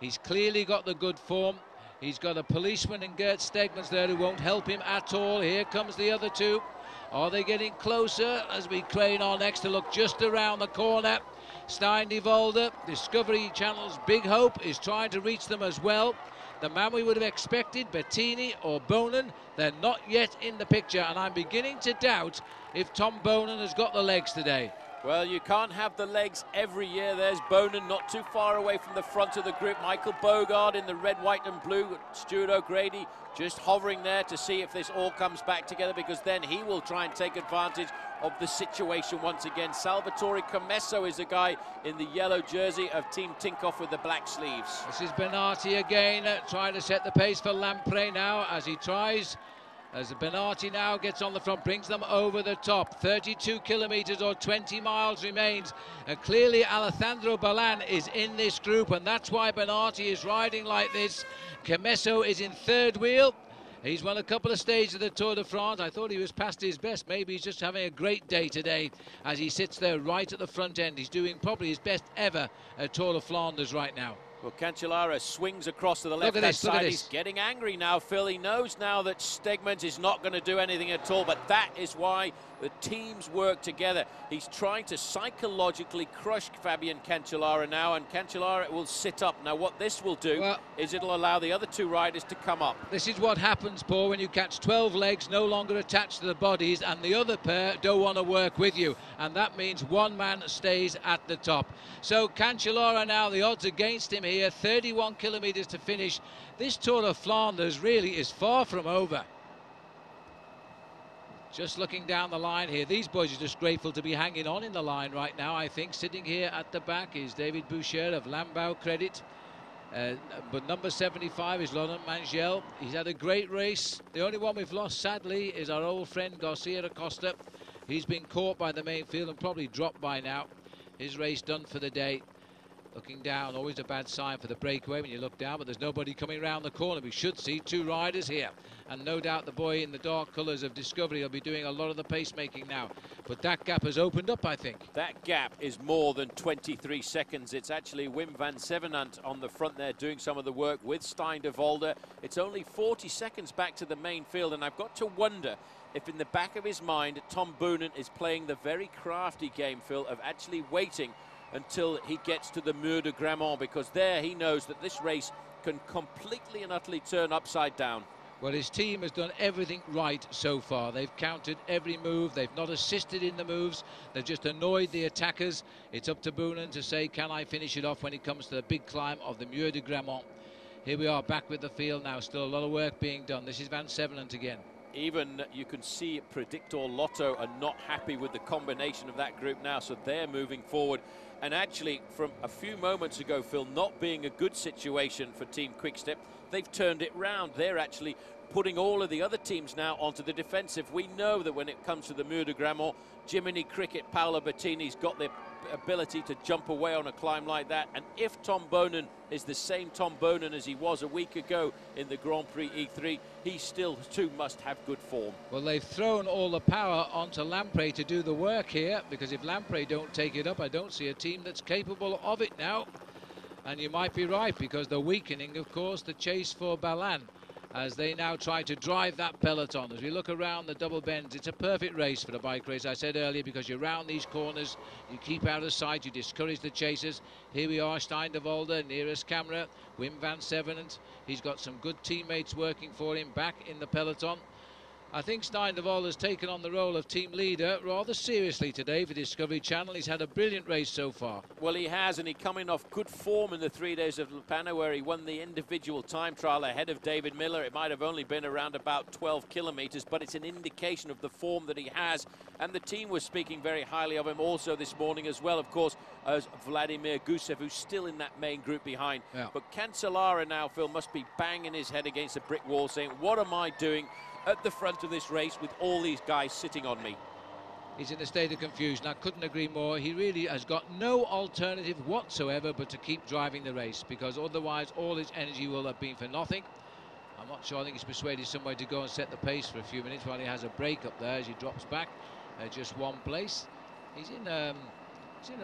He's clearly got the good form. He's got a policeman in Gert Stegmans there who won't help him at all. Here comes the other two. Are they getting closer as we crane our necks to look just around the corner? Stein de Volder, Discovery Channel's Big Hope, is trying to reach them as well. The man we would have expected, Bettini or Bonin, they're not yet in the picture, and I'm beginning to doubt if Tom Bonin has got the legs today. Well, you can't have the legs every year. There's Bonin not too far away from the front of the group. Michael Bogard in the red, white and blue. Stuart O'Grady just hovering there to see if this all comes back together, because then he will try and take advantage of the situation once again. Salvatore Commesso is the guy in the yellow jersey of Team Tinkoff with the black sleeves. This is Bernardi again, trying to set the pace for Lampre now as he tries. As Bernardi now gets on the front, brings them over the top. 32 kilometres or 20 miles remains. Clearly Alejandro Balan is in this group, and that's why Bernardi is riding like this. Commesso is in third wheel. He's won a couple of stages of the Tour de France. I thought he was past his best. Maybe he's just having a great day today as he sits there right at the front end. He's doing probably his best ever at Tour of Flanders right now. Well, Cancellara swings across to the left-hand side. He's getting angry now, Phil. He knows now that Stegmans is not going to do anything at all, but that is why the teams work together. He's trying to psychologically crush Fabian Cancellara now, and Cancellara will sit up. Now, what this will do is it'll allow the other two riders to come up. This is what happens, Paul, when you catch 12 legs no longer attached to the bodies, and the other pair don't want to work with you, and that means one man stays at the top. So Cancellara now, the odds against him here, 31 kilometres to finish. This Tour of Flanders really is far from over. Just looking down the line here, these boys are just grateful to be hanging on in the line right now, I think. Sitting here at the back is David Boucher of Lambau Credit. But number 75 is Laurent Mangel. He's had a great race. The only one we've lost, sadly, is our old friend Garcia Acosta. He's been caught by the main field and probably dropped by now. His race done for the day. Looking down, always a bad sign for the breakaway when you look down, but there's nobody coming around the corner. We should see two riders here, and no doubt the boy in the dark colours of Discovery will be doing a lot of the pacemaking now. But that gap has opened up, I think. That gap is more than 23 seconds. It's actually Wim van Zevenant on the front there doing some of the work with Stein de Volder. It's only 40 seconds back to the main field, and I've got to wonder if in the back of his mind Tom Boonen is playing the very crafty game, Phil, of actually waiting until he gets to the Mur de Grammont, because there he knows that this race can completely and utterly turn upside down. Well, his team has done everything right so far. They've counted every move. They've not assisted in the moves. They've just annoyed the attackers. It's up to Boonen to say, can I finish it off when it comes to the big climb of the Mur de Grammont? Here we are back with the field now. Still a lot of work being done. This is Van Zevenant again. Even you can see Predictor Lotto are not happy with the combination of that group now, so they're moving forward. And actually, from a few moments ago, Phil, not being a good situation for Team Quickstep, they've turned it round. They're actually putting all of the other teams now onto the defensive. We know that when it comes to the Mur de Grammont, Jiminy Cricket, Paolo Bettini's got the ability to jump away on a climb like that. And if Tom Boonen is the same Tom Boonen as he was a week ago in the Grand Prix E3, he still too must have good form. Well, they've thrown all the power onto Lampre to do the work here, because if Lampre don't take it up, I don't see a team that's capable of it now. And you might be right, because they're weakening, of course, the chase for Balan as they now try to drive that peloton. As we look around the double bends, it's a perfect race for the bike race, I said earlier, because you're round these corners, you keep out of sight, you discourage the chasers. Here we are, Stein de Volder, nearest camera, Wim van Zevenant. He's got some good teammates working for him back in the peloton. I think Steindl has taken on the role of team leader rather seriously today for Discovery Channel. He's had a brilliant race so far. Well, he has, and he's coming off good form in the 3 days of Lupano, where he won the individual time trial ahead of David Miller. It might have only been around about 12 kilometres, but it's an indication of the form that he has. And the team was speaking very highly of him also this morning as well, of course, as Vladimir Gusev, who's still in that main group behind. Yeah. But Cancellara now, Phil, must be banging his head against a brick wall saying, what am I doing at the front of this race with all these guys sitting on me? He's in a state of confusion. I couldn't agree more. He really has got no alternative whatsoever but to keep driving the race, because otherwise all his energy will have been for nothing. I'm not sure. I think he's persuaded somebody to go and set the pace for a few minutes while he has a break up there as he drops back just one place. He's in a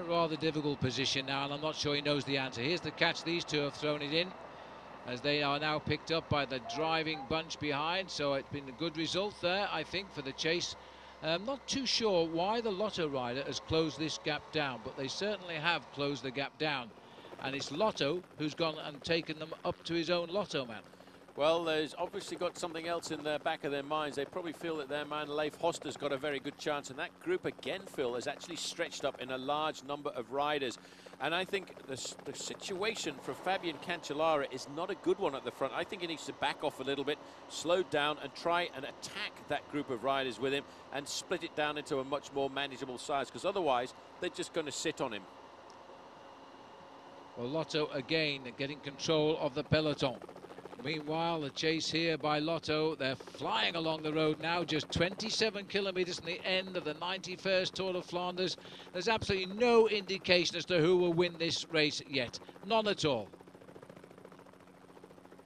rather difficult position now, and I'm not sure he knows the answer. Here's the catch. These two have thrown it in, as they are now picked up by the driving bunch behind. So it's been a good result there, I think, for the chase. I'm not too sure why the Lotto rider has closed this gap down, but they certainly have closed the gap down. And it's Lotto who's gone and taken them up to his own Lotto man. Well, there's obviously got something else in the back of their minds. They probably feel that their man Leif Hoster's got a very good chance, and that group again, Phil, has actually stretched up in a large number of riders. And I think the situation for Fabian Cancellara is not a good one at the front. I think he needs to back off a little bit, slow down, and try and attack that group of riders with him and split it down into a much more manageable size, because otherwise they're just going to sit on him. Well, Lotto again getting control of the peloton. Meanwhile, the chase here by Lotto, they're flying along the road now, just 27 kilometres from the end of the 91st Tour of Flanders. There's absolutely no indication as to who will win this race yet. None at all.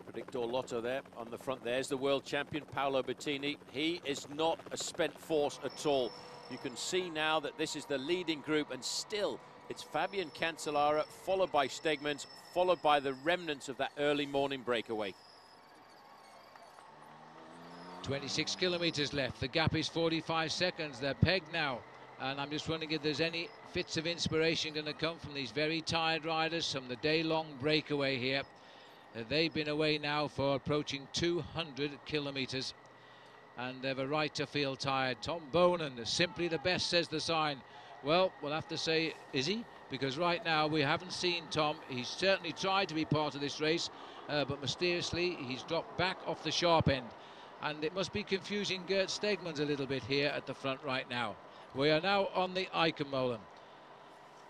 Predictor Lotto there on the front. There's the world champion, Paolo Bettini. He is not a spent force at all. You can see now that this is the leading group, and still it's Fabian Cancellara, followed by Stegmans, followed by the remnants of that early morning breakaway. 26 kilometres left. The gap is 45 seconds. They're pegged now. And I'm just wondering if there's any fits of inspiration going to come from these very tired riders from the day-long breakaway here. They've been away now for approaching 200 kilometres. And they've a right to feel tired. Tom Bonan, simply the best, says the sign. Well, we'll have to say, is he? Because right now we haven't seen Tom. He's certainly tried to be part of this race, but mysteriously he's dropped back off the sharp end. And it must be confusing Gert Stegmans a little bit here at the front right now. We are now on the Eikenmolen.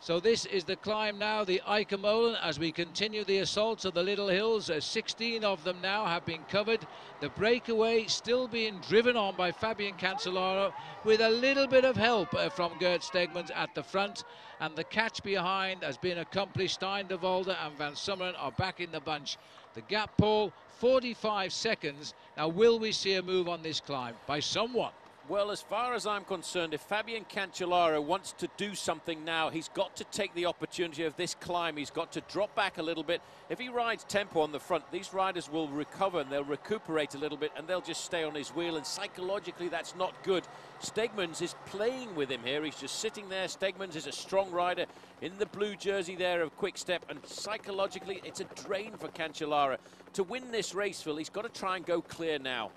So this is the climb now, the Eikenmolen, as we continue the assaults of the Little Hills. 16 of them now have been covered. The breakaway still being driven on by Fabian Cancellara with a little bit of help from Gert Stegmans at the front. And the catch behind has been accomplished. Steindl and Van Summeren are back in the bunch. The gap, Paul, 45 seconds. Now, will we see a move on this climb by someone? Well, as far as I'm concerned, if Fabian Cancellara wants to do something now, he's got to take the opportunity of this climb. He's got to drop back a little bit. If he rides tempo on the front, these riders will recover and they'll recuperate a little bit and they'll just stay on his wheel, and psychologically that's not good. Stegmans is playing with him here. He's just sitting there. Stegmans is a strong rider in the blue jersey there of Quick Step, and psychologically it's a drain for Cancellara. To win this race, Phil, he's got to try and go clear now.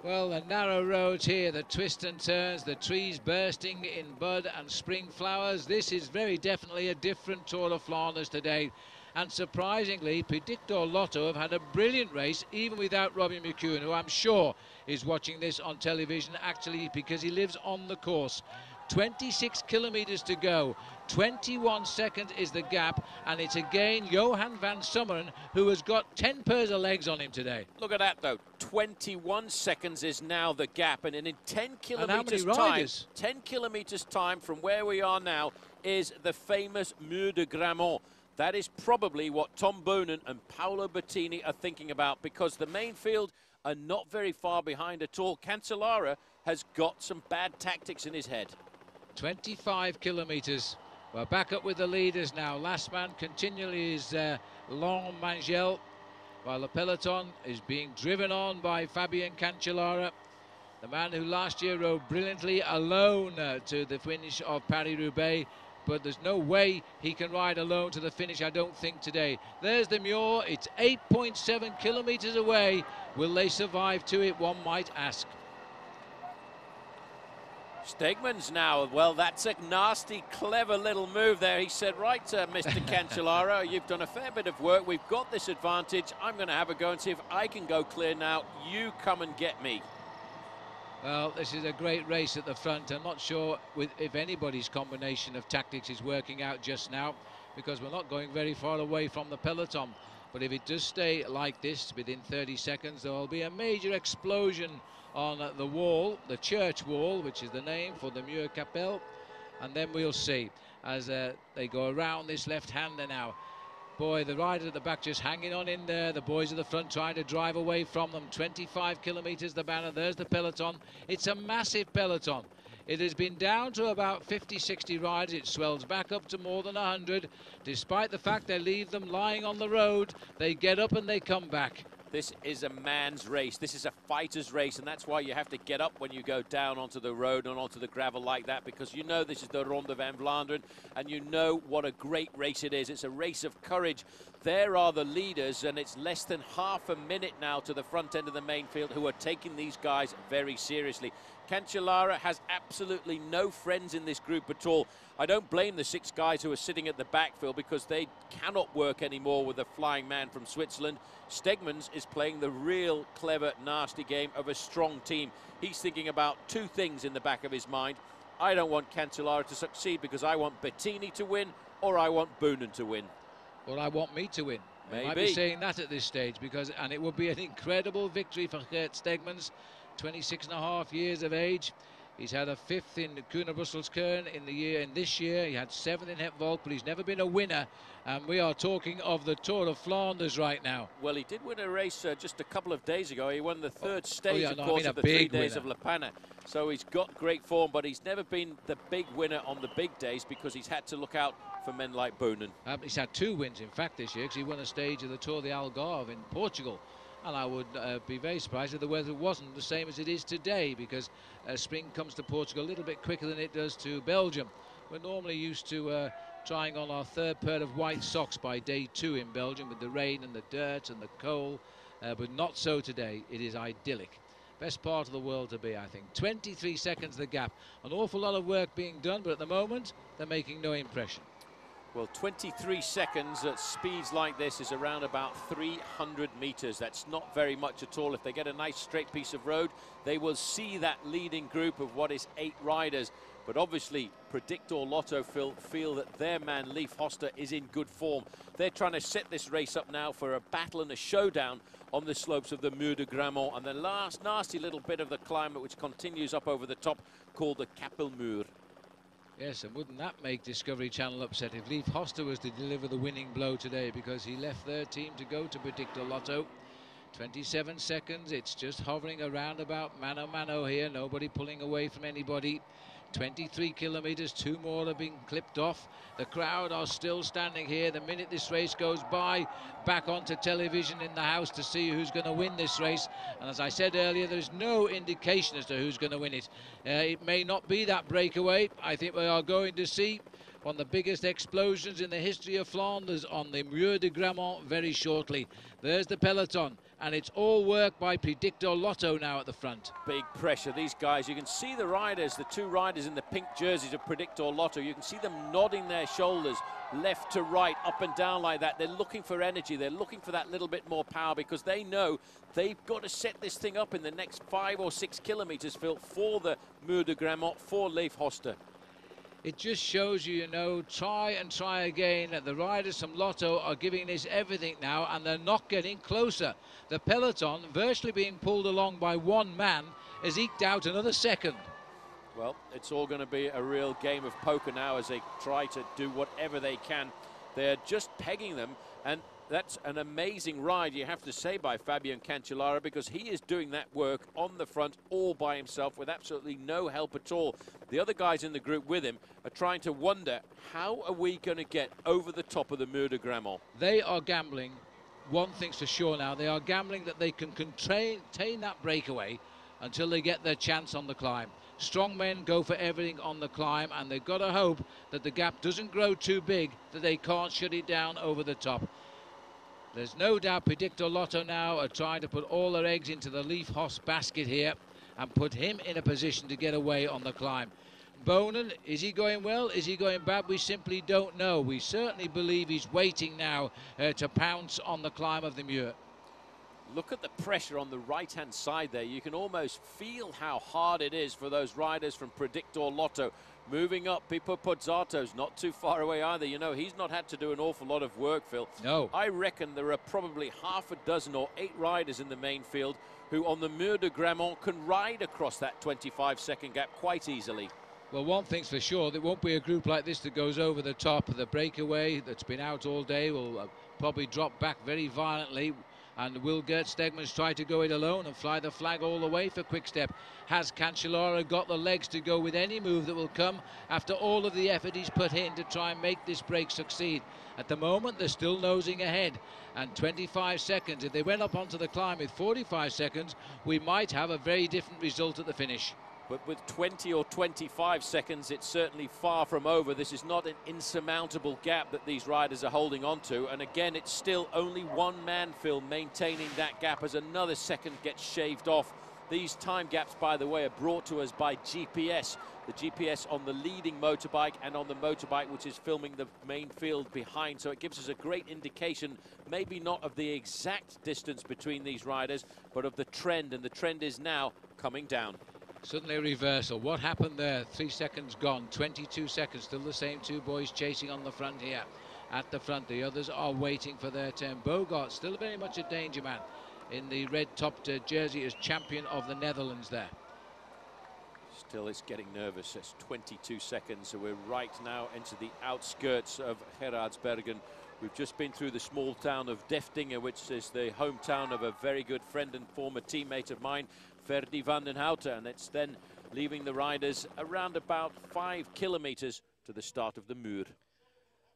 Well, the narrow roads here, the twists and turns, the trees bursting in bud and spring flowers. This is very definitely a different Tour of Flanders today. And surprisingly, Predictor Lotto have had a brilliant race, even without Robbie McEwen, who I'm sure is watching this on television, actually, because he lives on the course. 26 kilometres to go. 21 seconds is the gap, and it's again Johan Van Summeren who has got 10 pairs of legs on him today. Look at that, though. 21 seconds is now the gap, and in 10 kilometres time, 10 kilometres time from where we are now is the famous Mur de Grammont. That is probably what Tom Bonan and Paolo Bettini are thinking about, because the main field are not very far behind at all. Cancellara has got some bad tactics in his head. 25 kilometres. We're back up with the leaders now. Last man continually is Laurent Mangel, while the peloton is being driven on by Fabian Cancellara, the man who last year rode brilliantly alone to the finish of Paris-Roubaix. But there's no way he can ride alone to the finish, I don't think, today. There's the Muir. It's 8.7 kilometres away. Will they survive to it, one might ask? Stegman's now, well, that's a nasty, clever little move there. He said, right, Mr. Cancellara, you've done a fair bit of work. We've got this advantage. I'm going to have a go and see if I can go clear now. You come and get me. Well, this is a great race at the front. I'm not sure if anybody's combination of tactics is working out just now, because we're not going very far away from the peloton. But if it does stay like this within 30 seconds, there will be a major explosion on the wall, the church wall, which is the name for the Muurkapelle, and then we'll see as they go around this left-hander now. Boy, the rider at the back just hanging on in there. The boys at the front trying to drive away from them. 25 kilometres the banner. There's the peloton. It's a massive peloton. It has been down to about 50, 60 riders. It swells back up to more than 100. Despite the fact they leave them lying on the road, they get up and they come back. This is a man's race. This is a fighter's race, and that's why you have to get up when you go down onto the road and onto the gravel like that, because you know this is the Ronde van Vlaanderen, and you know what a great race it is. It's a race of courage. There are the leaders, and it's less than half a minute now to the front end of the main field, who are taking these guys very seriously. Cancellara has absolutely no friends in this group at all. I don't blame the 6 guys who are sitting at the backfield, because they cannot work anymore with a flying man from Switzerland. Stegmans is playing the real clever, nasty game of a strong team. He's thinking about 2 things in the back of his mind. I don't want Cancellara to succeed because I want Bettini to win, or I want Boonen to win. Or I want me to win. Maybe. I might be saying that at this stage, and it would be an incredible victory for Geert Stegmans, 26.5 years of age. He's had a 5th in Kuurne Brussels-Kern in this year. He had 7th in Hepvolk, but he's never been a winner. And we are talking of the Tour of Flanders right now. Well, he did win a race just a couple of days ago. He won the 3rd stage, of course, of the 3 days of La Panne. So he's got great form, but he's never been the big winner on the big days because he's had to look out for men like Boonen. He's had 2 wins, in fact, this year, because he won a stage of the Tour de Algarve in Portugal. And I would be very surprised if the weather wasn't the same as it is today, because spring comes to Portugal a little bit quicker than it does to Belgium. We're normally used to trying on our 3rd pair of white socks by day 2 in Belgium, with the rain and the dirt and the coal, but not so today. It is idyllic. Best part of the world to be, I think. 23 seconds the gap. An awful lot of work being done, but at the moment, they're making no impression. Well, 23 seconds at speeds like this is around about 300 meters. That's not very much at all. If they get a nice straight piece of road, they will see that leading group of what is 8 riders. But obviously, Predictor Lotto feel that their man, Leif Hoster, is in good form. They're trying to set this race up now for a battle and a showdown on the slopes of the Muur de Grammont, and the last nasty little bit of the climate, which continues up over the top, called the Kapelmuur. Yes, and wouldn't that make Discovery Channel upset if Leif Hoster was to deliver the winning blow today, because he left their team to go to Predictor Lotto. 27 seconds, it's just hovering around about mano-mano here, nobody pulling away from anybody. 23 kilometres, 2 more have been clipped off. The crowd are still standing here. The minute this race goes by, back onto television in the house to see who's going to win this race. And as I said earlier, there's no indication as to who's going to win it. It may not be that breakaway. I think we are going to see one of the biggest explosions in the history of Flanders on the Muur de Grammont very shortly. There's the peloton, and it's all work by Predictor Lotto now at the front. Big pressure, these guys. You can see the riders, the 2 riders in the pink jerseys of Predictor Lotto. You can see them nodding their shoulders left to right, up and down like that. They're looking for energy. They're looking for that little bit more power, because they know they've got to set this thing up in the next 5 or 6 kilometres, Phil, for the Muur de Grammont, for Leif Hoster. It just shows you, try and try again. The riders from Lotto are giving this everything now, and they're not getting closer. The peloton, virtually being pulled along by 1 man, has eked out another second. Well, it's all going to be a real game of poker now as they try to do whatever they can. They're just pegging them, and that's an amazing ride, you have to say, by Fabian Cancellara, because he is doing that work on the front all by himself with absolutely no help at all. The other guys in the group with him are trying to wonder, how are we going to get over the top of the Muur de Grammont? They are gambling. One thing's for sure now, they are gambling that they can contain that breakaway until they get their chance on the climb. Strong men go for everything on the climb, and they've got to hope that the gap doesn't grow too big, that they can't shut it down over the top. There's no doubt Predictor Lotto now are trying to put all their eggs into the Leif Hoss basket here, and put him in a position to get away on the climb. Bonen, is he going well? Is he going bad? We simply don't know. We certainly believe he's waiting now to pounce on the climb of the Muur. Look at the pressure on the right-hand side there. You can almost feel how hard it is for those riders from Predictor Lotto. Moving up, Pippo Pozzato's not too far away either. You know, he's not had to do an awful lot of work, Phil. No. I reckon there are probably half a dozen or 8 riders in the main field who on the Muur de Grammont can ride across that 25-second gap quite easily. Well, one thing's for sure, there won't be a group like this that goes over the top. The breakaway that's been out all day will probably drop back very violently. And will Gert Stegmans try to go it alone and fly the flag all the way for Quick-Step? Has Cancellara got the legs to go with any move that will come after all of the effort he's put in to try and make this break succeed? At the moment, they're still nosing ahead. And 25 seconds, if they went up onto the climb with 45 seconds, we might have a very different result at the finish. But with 20 or 25 seconds, it's certainly far from over. This is not an insurmountable gap that these riders are holding on to. And again, it's still only one man, Phil, maintaining that gap as another second gets shaved off. These time gaps, by the way, are brought to us by GPS. The GPS on the leading motorbike and on the motorbike which is filming the main field behind. So it gives us a great indication, maybe not of the exact distance between these riders, but of the trend. And the trend is now coming down. Suddenly a reversal. What happened there? 3 seconds gone, 22 seconds. Still the same 2 boys chasing on the front here. At the front, the others are waiting for their turn. Bogart still very much a danger man in the red-topped jersey as champion of the Netherlands there. Still, it's getting nervous. It's 22 seconds, so we're right now into the outskirts of Gerardsbergen. We've just been through the small town of Deftinge, which is the hometown of a very good friend and former teammate of mine, Ferdi van den Houten, and it's then leaving the riders around about 5 kilometers to the start of the Muur.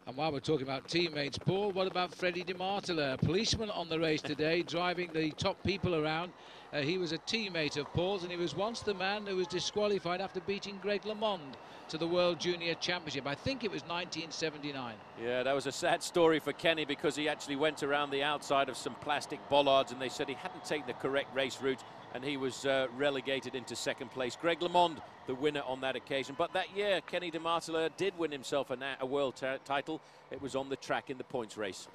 And while we're talking about teammates, Paul, what about Freddy de Martele, a policeman on the race today, driving the top people around? He was a teammate of Paul's, and he was once the man who was disqualified after beating Greg LeMond to the World Junior Championship. I think it was 1979. Yeah, that was a sad story for Kenny because he actually went around the outside of some plastic bollards and they said he hadn't taken the correct race route and he was relegated into second place. Greg LeMond, the winner on that occasion. But that year, Kenny de Martele did win himself a world title. It was on the track in the points race.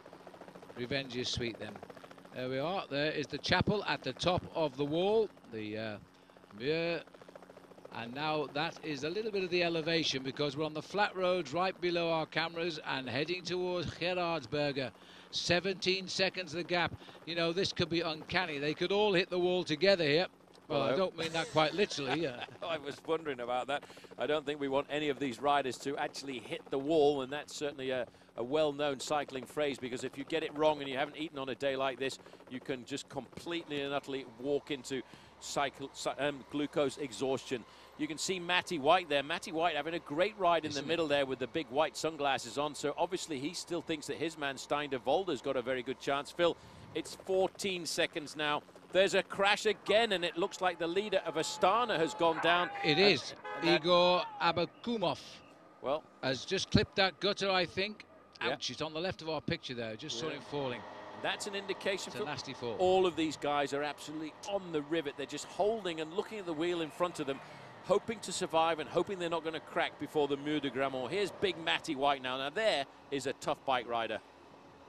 Revenge is sweet then. There we are. There is the chapel at the top of the wall, the Muur. And now that is a little bit of the elevation because we're on the flat roads right below our cameras and heading towards Gerardsbergen. 17 seconds the gap. You know, this could be uncanny. They could all hit the wall together here. Well, I don't mean that quite literally. I was wondering about that. I don't think we want any of these riders to actually hit the wall, and that's certainly a well-known cycling phrase, because if you get it wrong and you haven't eaten on a day like this, you can just completely and utterly walk into glucose exhaustion. You can see Matty White there. Matty White having a great ride in the middle there with the big white sunglasses on. So obviously he still thinks that his man Stein de Volder's got a very good chance. Phil, it's 14 seconds now. There's a crash again, and it looks like the leader of Astana has gone down. It is. Igor Abakumov. Well, has just clipped that gutter, I think. Ouch, it's on the left of our picture there. Just saw him falling. That's an indication for a nasty fall. All of these guys are absolutely on the rivet. They're just holding and looking at the wheel in front of them, hoping to survive and hoping they're not going to crack before the Muur de Grammont. Here's big Matty White now. Now there is a tough bike rider.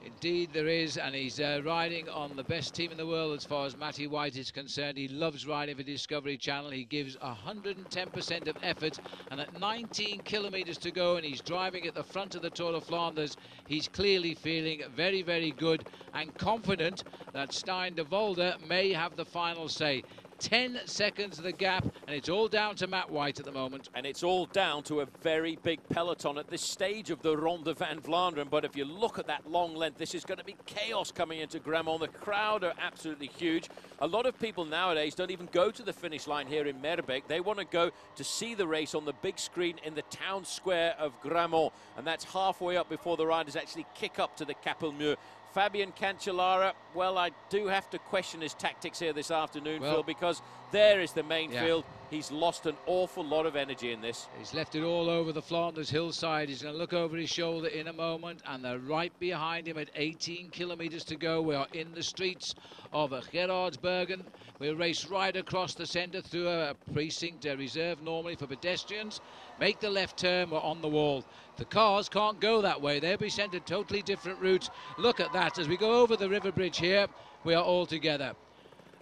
Indeed there is, and he's riding on the best team in the world as far as Matty White is concerned. He loves riding for Discovery Channel. He gives 110% of effort, and at 19 kilometers to go, and he's driving at the front of the Tour of Flanders, he's clearly feeling very, very good and confident that Stein de Volder may have the final say. 10 seconds the gap, and it's all down to Matt White at the moment. And it's all down to a very big peloton at this stage of the Ronde van Vlaanderen. But if you look at that long length, this is going to be chaos coming into Grammont. The crowd are absolutely huge. A lot of people nowadays don't even go to the finish line here in Merbeek. They want to go to see the race on the big screen in the town square of Grammont. And that's halfway up before the riders actually kick up to the Capelmuur. Fabian Cancellara, well, I do have to question his tactics here this afternoon, Phil, because there is the main field. He's lost an awful lot of energy in this. He's left it all over the Flanders hillside. He's going to look over his shoulder in a moment, and they're right behind him at 18 kilometers to go. We are in the streets of Gerardsbergen. We'll race right across the centre through a precinct reserved normally for pedestrians. Make the left turn, we're on the wall. The cars can't go that way. They'll be sent a totally different route. Look at that. As we go over the river bridge here, we are all together.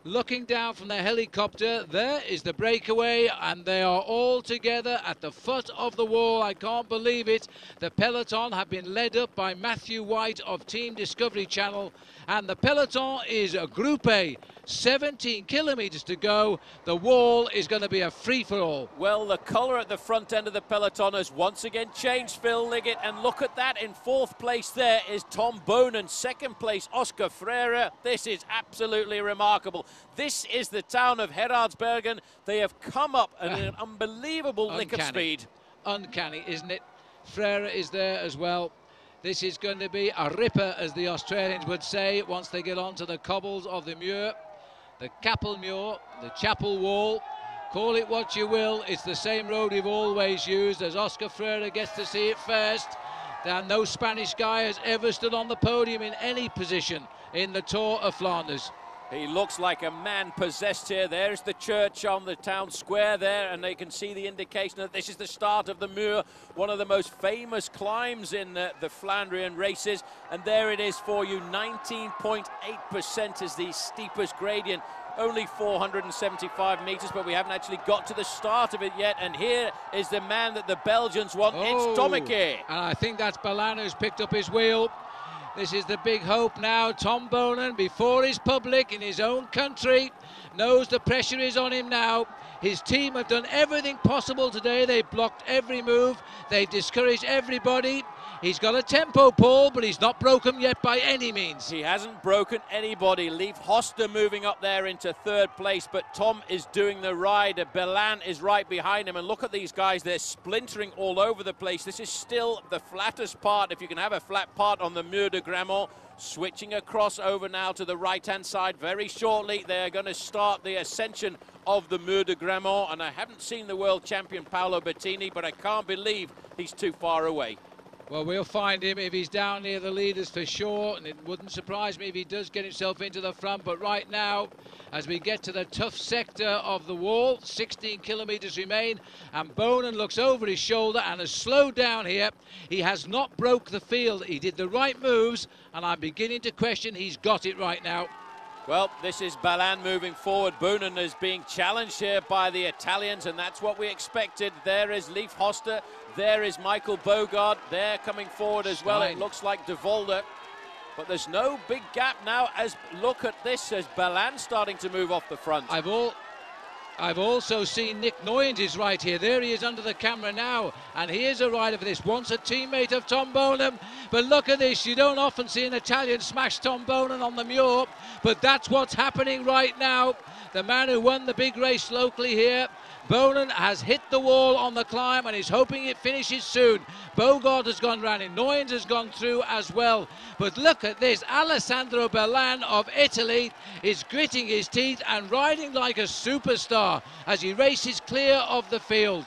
Looking down from the helicopter, there is the breakaway, and they are all together at the foot of the wall. I can't believe it. The peloton have been led up by Matthew White of Team Discovery Channel, and the peloton is a Group A. 17 kilometers to go. The wall is going to be a free-for-all. Well, the colour at the front end of the peloton has once again changed, Phil Liggett, and look at that. In fourth place there is Tom Boonen. Second place, Oscar Freire. This is absolutely remarkable. This is the town of Gerardsbergen. They have come up at an unbelievable lick of speed. Uncanny, isn't it? Freire is there as well. This is going to be a ripper, as the Australians would say, once they get onto the cobbles of the Muur. The Kapelmuur, the Chapel Wall, call it what you will, it's the same road we've always used. As Oscar Freire gets to see it first, and no Spanish guy has ever stood on the podium in any position in the Tour of Flanders. He looks like a man possessed here. There's the church on the town square there, and they can see the indication that this is the start of the Muur, one of the most famous climbs in the Flandrian races. And there it is for you, 19.8% is the steepest gradient. Only 475 metres, but we haven't actually got to the start of it yet. And here is the man that the Belgians want. It's Tommeke. And I think that's Ballan who's picked up his wheel. This is the big hope now. Tom Boonen, before his public in his own country, knows the pressure is on him now. His team have done everything possible today. They've blocked every move. They've discouraged everybody. He's got a tempo, Paul, but he's not broken yet by any means. He hasn't broken anybody. Leif Hoster moving up there into third place, but Tom is doing the ride. Ballan is right behind him, and look at these guys. They're splintering all over the place. This is still the flattest part, if you can have a flat part on the Muur de Grammont. Switching across over now to the right-hand side. Very shortly, they're going to start the ascension of the Muur de Grammont, and I haven't seen the world champion Paolo Bettini, but I can't believe he's too far away. Well, we'll find him if he's down near the leaders for sure, and it wouldn't surprise me if he does get himself into the front. But right now, as we get to the tough sector of the wall, 16 kilometres remain, and Boonen looks over his shoulder and has slowed down here. He has not broke the field. He did the right moves, and I'm beginning to question he's got it right now. Well, this is Ballan moving forward. Boonen is being challenged here by the Italians, and that's what we expected. There is Leif Hoster. There is Michael Bogard. They're coming forward as well. It looks like De Volder. But there's no big gap now. As look at this, as Ballan starting to move off the front. I've also seen Nick Noyens is right here. There he is under the camera now. And here's a rider for this, once a teammate of Tom Boonen. But look at this, you don't often see an Italian smash Tom Boonen on the Muur. But that's what's happening right now. The man who won the big race locally here, Boonen, has hit the wall on the climb and is hoping it finishes soon. Bogart has gone round and Noyens has gone through as well. But look at this, Alessandro Ballan of Italy is gritting his teeth and riding like a superstar as he races clear of the field.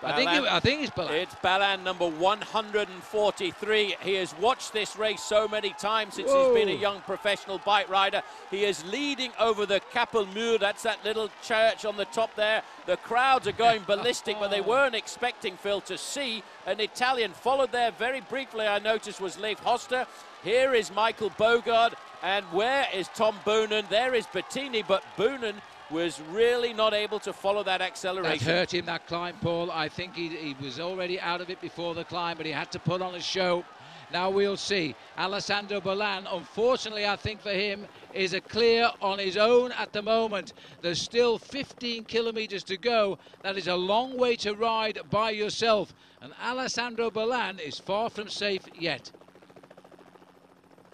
I think it's Ballan. It's Ballan, number 143. He has watched this race so many times since he's been a young professional bike rider. He is leading over the Kapelmuur. That's that little church on the top there. The crowds are going ballistic, but they weren't expecting, Phil, to see an Italian. Followed there very briefly, I noticed, was Leif Hoster. Here is Michael Bogard. And where is Tom Boonen? There is Bettini, but Boonen was really not able to follow that acceleration. That hurt him, that climb, Paul. I think he was already out of it before the climb, but he had to put on a show. Now we'll see. Alessandro Ballan, unfortunately, I think for him, is a clear on his own at the moment. There's still 15 kilometres to go. That is a long way to ride by yourself. And Alessandro Ballan is far from safe yet.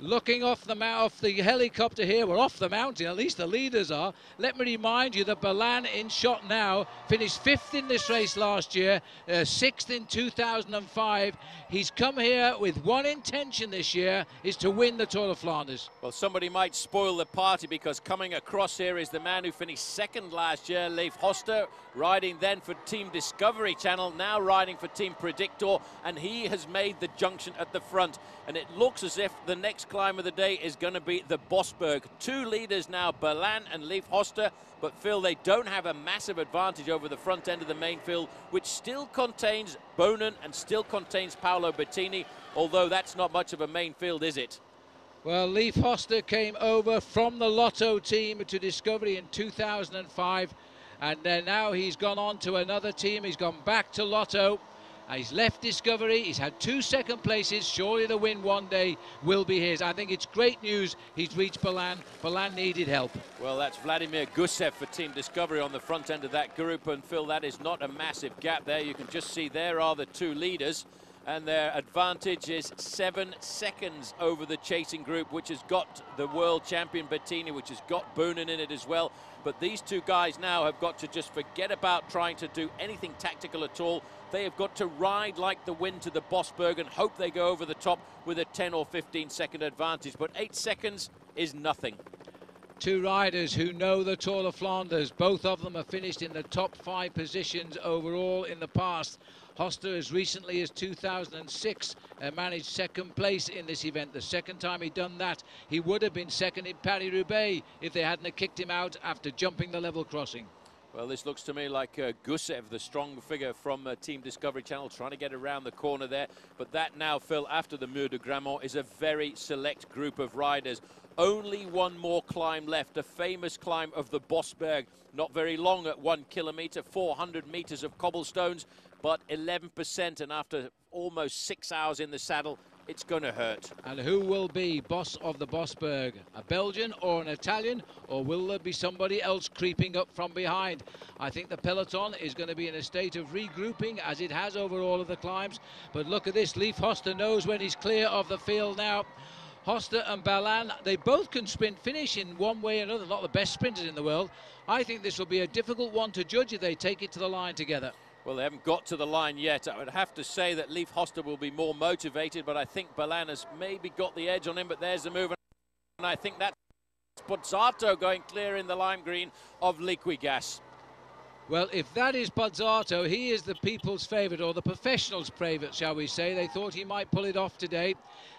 Looking off the helicopter here, we're off the mountain, at least the leaders are. Let me remind you that Balan in shot now finished 5th in this race last year, 6th in 2005. He's come here with one intention this year, is to win the Tour of Flanders. Well, somebody might spoil the party, because coming across here is the man who finished 2nd last year, Leif Hoster, riding then for Team Discovery Channel, now riding for Team Predictor, and he has made the junction at the front. And it looks as if the next climb of the day is going to be the Bosberg. 2 leaders now, Balan and Leif Hoster, but Phil, they don't have a massive advantage over the front end of the main field, which still contains Bonin and still contains Paolo Bettini, although that's not much of a main field, is it? Well, Leif Hoster came over from the Lotto team to Discovery in 2005, and then now he's gone on to another team. He's gone back to Lotto. He's left Discovery. He's had 2 second places. Surely the win one day will be his. I think it's great news he's reached Balan. Balan needed help. Well, that's Vladimir Gusev for Team Discovery on the front end of that group. And Phil, that is not a massive gap there. You can just see there are the 2 leaders. And their advantage is 7 seconds over the chasing group, which has got the world champion Bettini, which has got Boonen in it as well. But these 2 guys now have got to just forget about trying to do anything tactical at all. They have got to ride like the wind to the Bosberg and hope they go over the top with a 10 or 15 second advantage. But 8 seconds is nothing. 2 riders who know the Tour of Flanders. Both of them have finished in the top 5 positions overall in the past. Hoster, as recently as 2006, managed 2nd place in this event. The 2nd time he'd done that, he would have been 2nd in Paris-Roubaix if they hadn't kicked him out after jumping the level crossing. Well, this looks to me like Gusev, the strong figure from Team Discovery Channel, trying to get around the corner there. But that now, Phil, after the Mur de Grammont, is a very select group of riders. Only one more climb left, a famous climb of the Bosberg. Not very long at 1 kilometre, 400 metres of cobblestones, but 11%. And after almost 6 hours in the saddle, it's going to hurt. And who will be boss of the Bosberg? A Belgian or an Italian? Or will there be somebody else creeping up from behind? I think the peloton is going to be in a state of regrouping, as it has over all of the climbs. But look at this, Leif Hoster knows when he's clear of the field now. Hoster and Balan, they both can sprint finish in one way or another, not the best sprinters in the world. I think this will be a difficult one to judge if they take it to the line together. Well, they haven't got to the line yet. I would have to say that Leif Hoster will be more motivated, but I think Balan has maybe got the edge on him, but there's the move. And I think that's Pozzato going clear in the lime green of Liquigas. Well, if that is Pozzato, he is the people's favourite, or the professionals' favourite, shall we say. They thought he might pull it off today.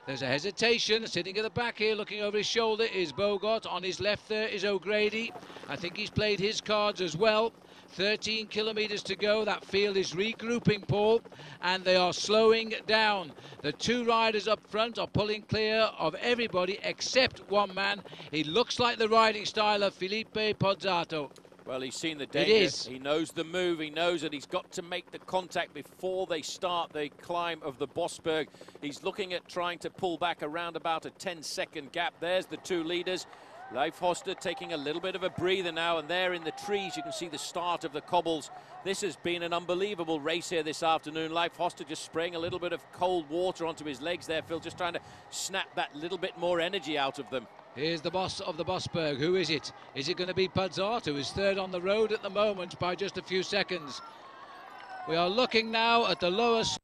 There's a hesitation. Sitting at the back here, looking over his shoulder, is Bogart. On his left there is O'Grady. I think he's played his cards as well. 13 kilometres to go. That field is regrouping, Paul, and they are slowing down. The 2 riders up front are pulling clear of everybody except one man. He looks like the riding style of Felipe Pozzato. Well, he's seen the danger. It is. He knows the move. He knows that he's got to make the contact before they start the climb of the Bosberg. He's looking at trying to pull back around about a 10-second gap. There's the 2 leaders. Leif Hoster taking a little bit of a breather now, and there in the trees you can see the start of the cobbles. This has been an unbelievable race here this afternoon. Leif Hoster just spraying a little bit of cold water onto his legs there, Phil, just trying to snap that little bit more energy out of them. Here's the boss of the Bosberg. Who is it? Is it going to be Pozzato, who's 3rd on the road at the moment by just a few seconds? We are looking now at the lowest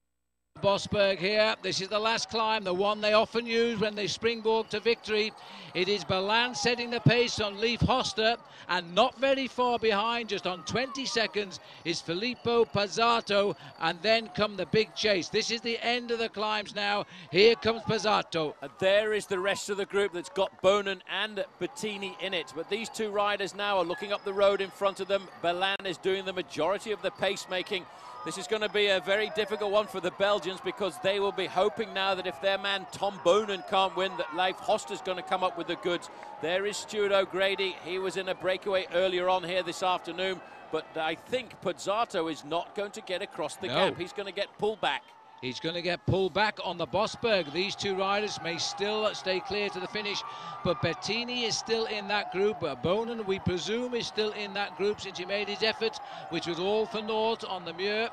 Bosberg here. This is the last climb, the one they often use when they springboard to victory. It is Balan setting the pace on Leif Hoster, and not very far behind, just on 20 seconds, is Filippo Pozzato, and then come the big chase. This is the end of the climbs now. Here comes Pozzato. And there is the rest of the group that's got Bonin and Bettini in it. But these 2 riders now are looking up the road in front of them. Balan is doing the majority of the pace-making. This is going to be a very difficult one for the Belgians, because they will be hoping now that if their man Tom Bonin can't win, that Leif Hoster's going to come up with the goods. There is Stuart O'Grady. He was in a breakaway earlier on here this afternoon, but I think Pozzato is not going to get across the gap. He's going to get pulled back. He's going to get pulled back on the Bosberg. These 2 riders may still stay clear to the finish, but Bettini is still in that group. Bonin, we presume, is still in that group since he made his effort, which was all for naught on the Muir.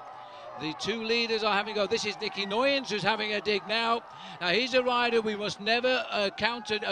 The two leaders are having a go. This is Nicky Noyens who's having a dig now. Now, he's a rider we must never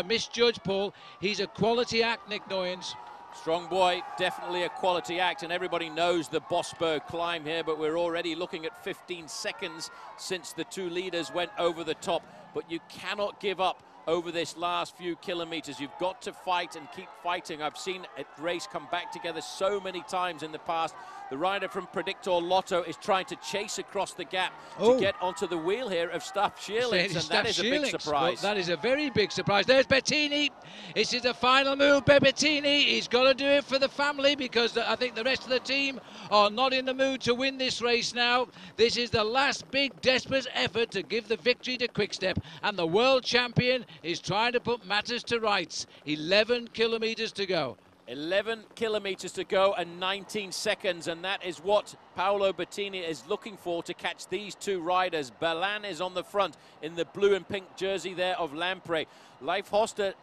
misjudge, Paul. He's a quality act, Nick Noyens. Strong boy, definitely a quality act, and everybody knows the Bosberg climb here, but we're already looking at 15 seconds since the two leaders went over the top. But you cannot give up over this last few kilometers. You've got to fight and keep fighting. I've seen a race come back together so many times in the past. The rider from Predictor Lotto is trying to chase across the gap to get onto the wheel here of Staff Sheerlings, and that is a big surprise. Well, that is a very big surprise. There's Bettini. This is the final move by Bettini. He's got to do it for the family, because I think the rest of the team are not in the mood to win this race now. This is the last big desperate effort to give the victory to Quickstep, and the world champion is trying to put matters to rights. 11 kilometers to go. 11 kilometers to go and 19 seconds, and that is what Paolo Bettini is looking for to catch these two riders. Balan is on the front in the blue and pink jersey there of Lampre. Leif Hoster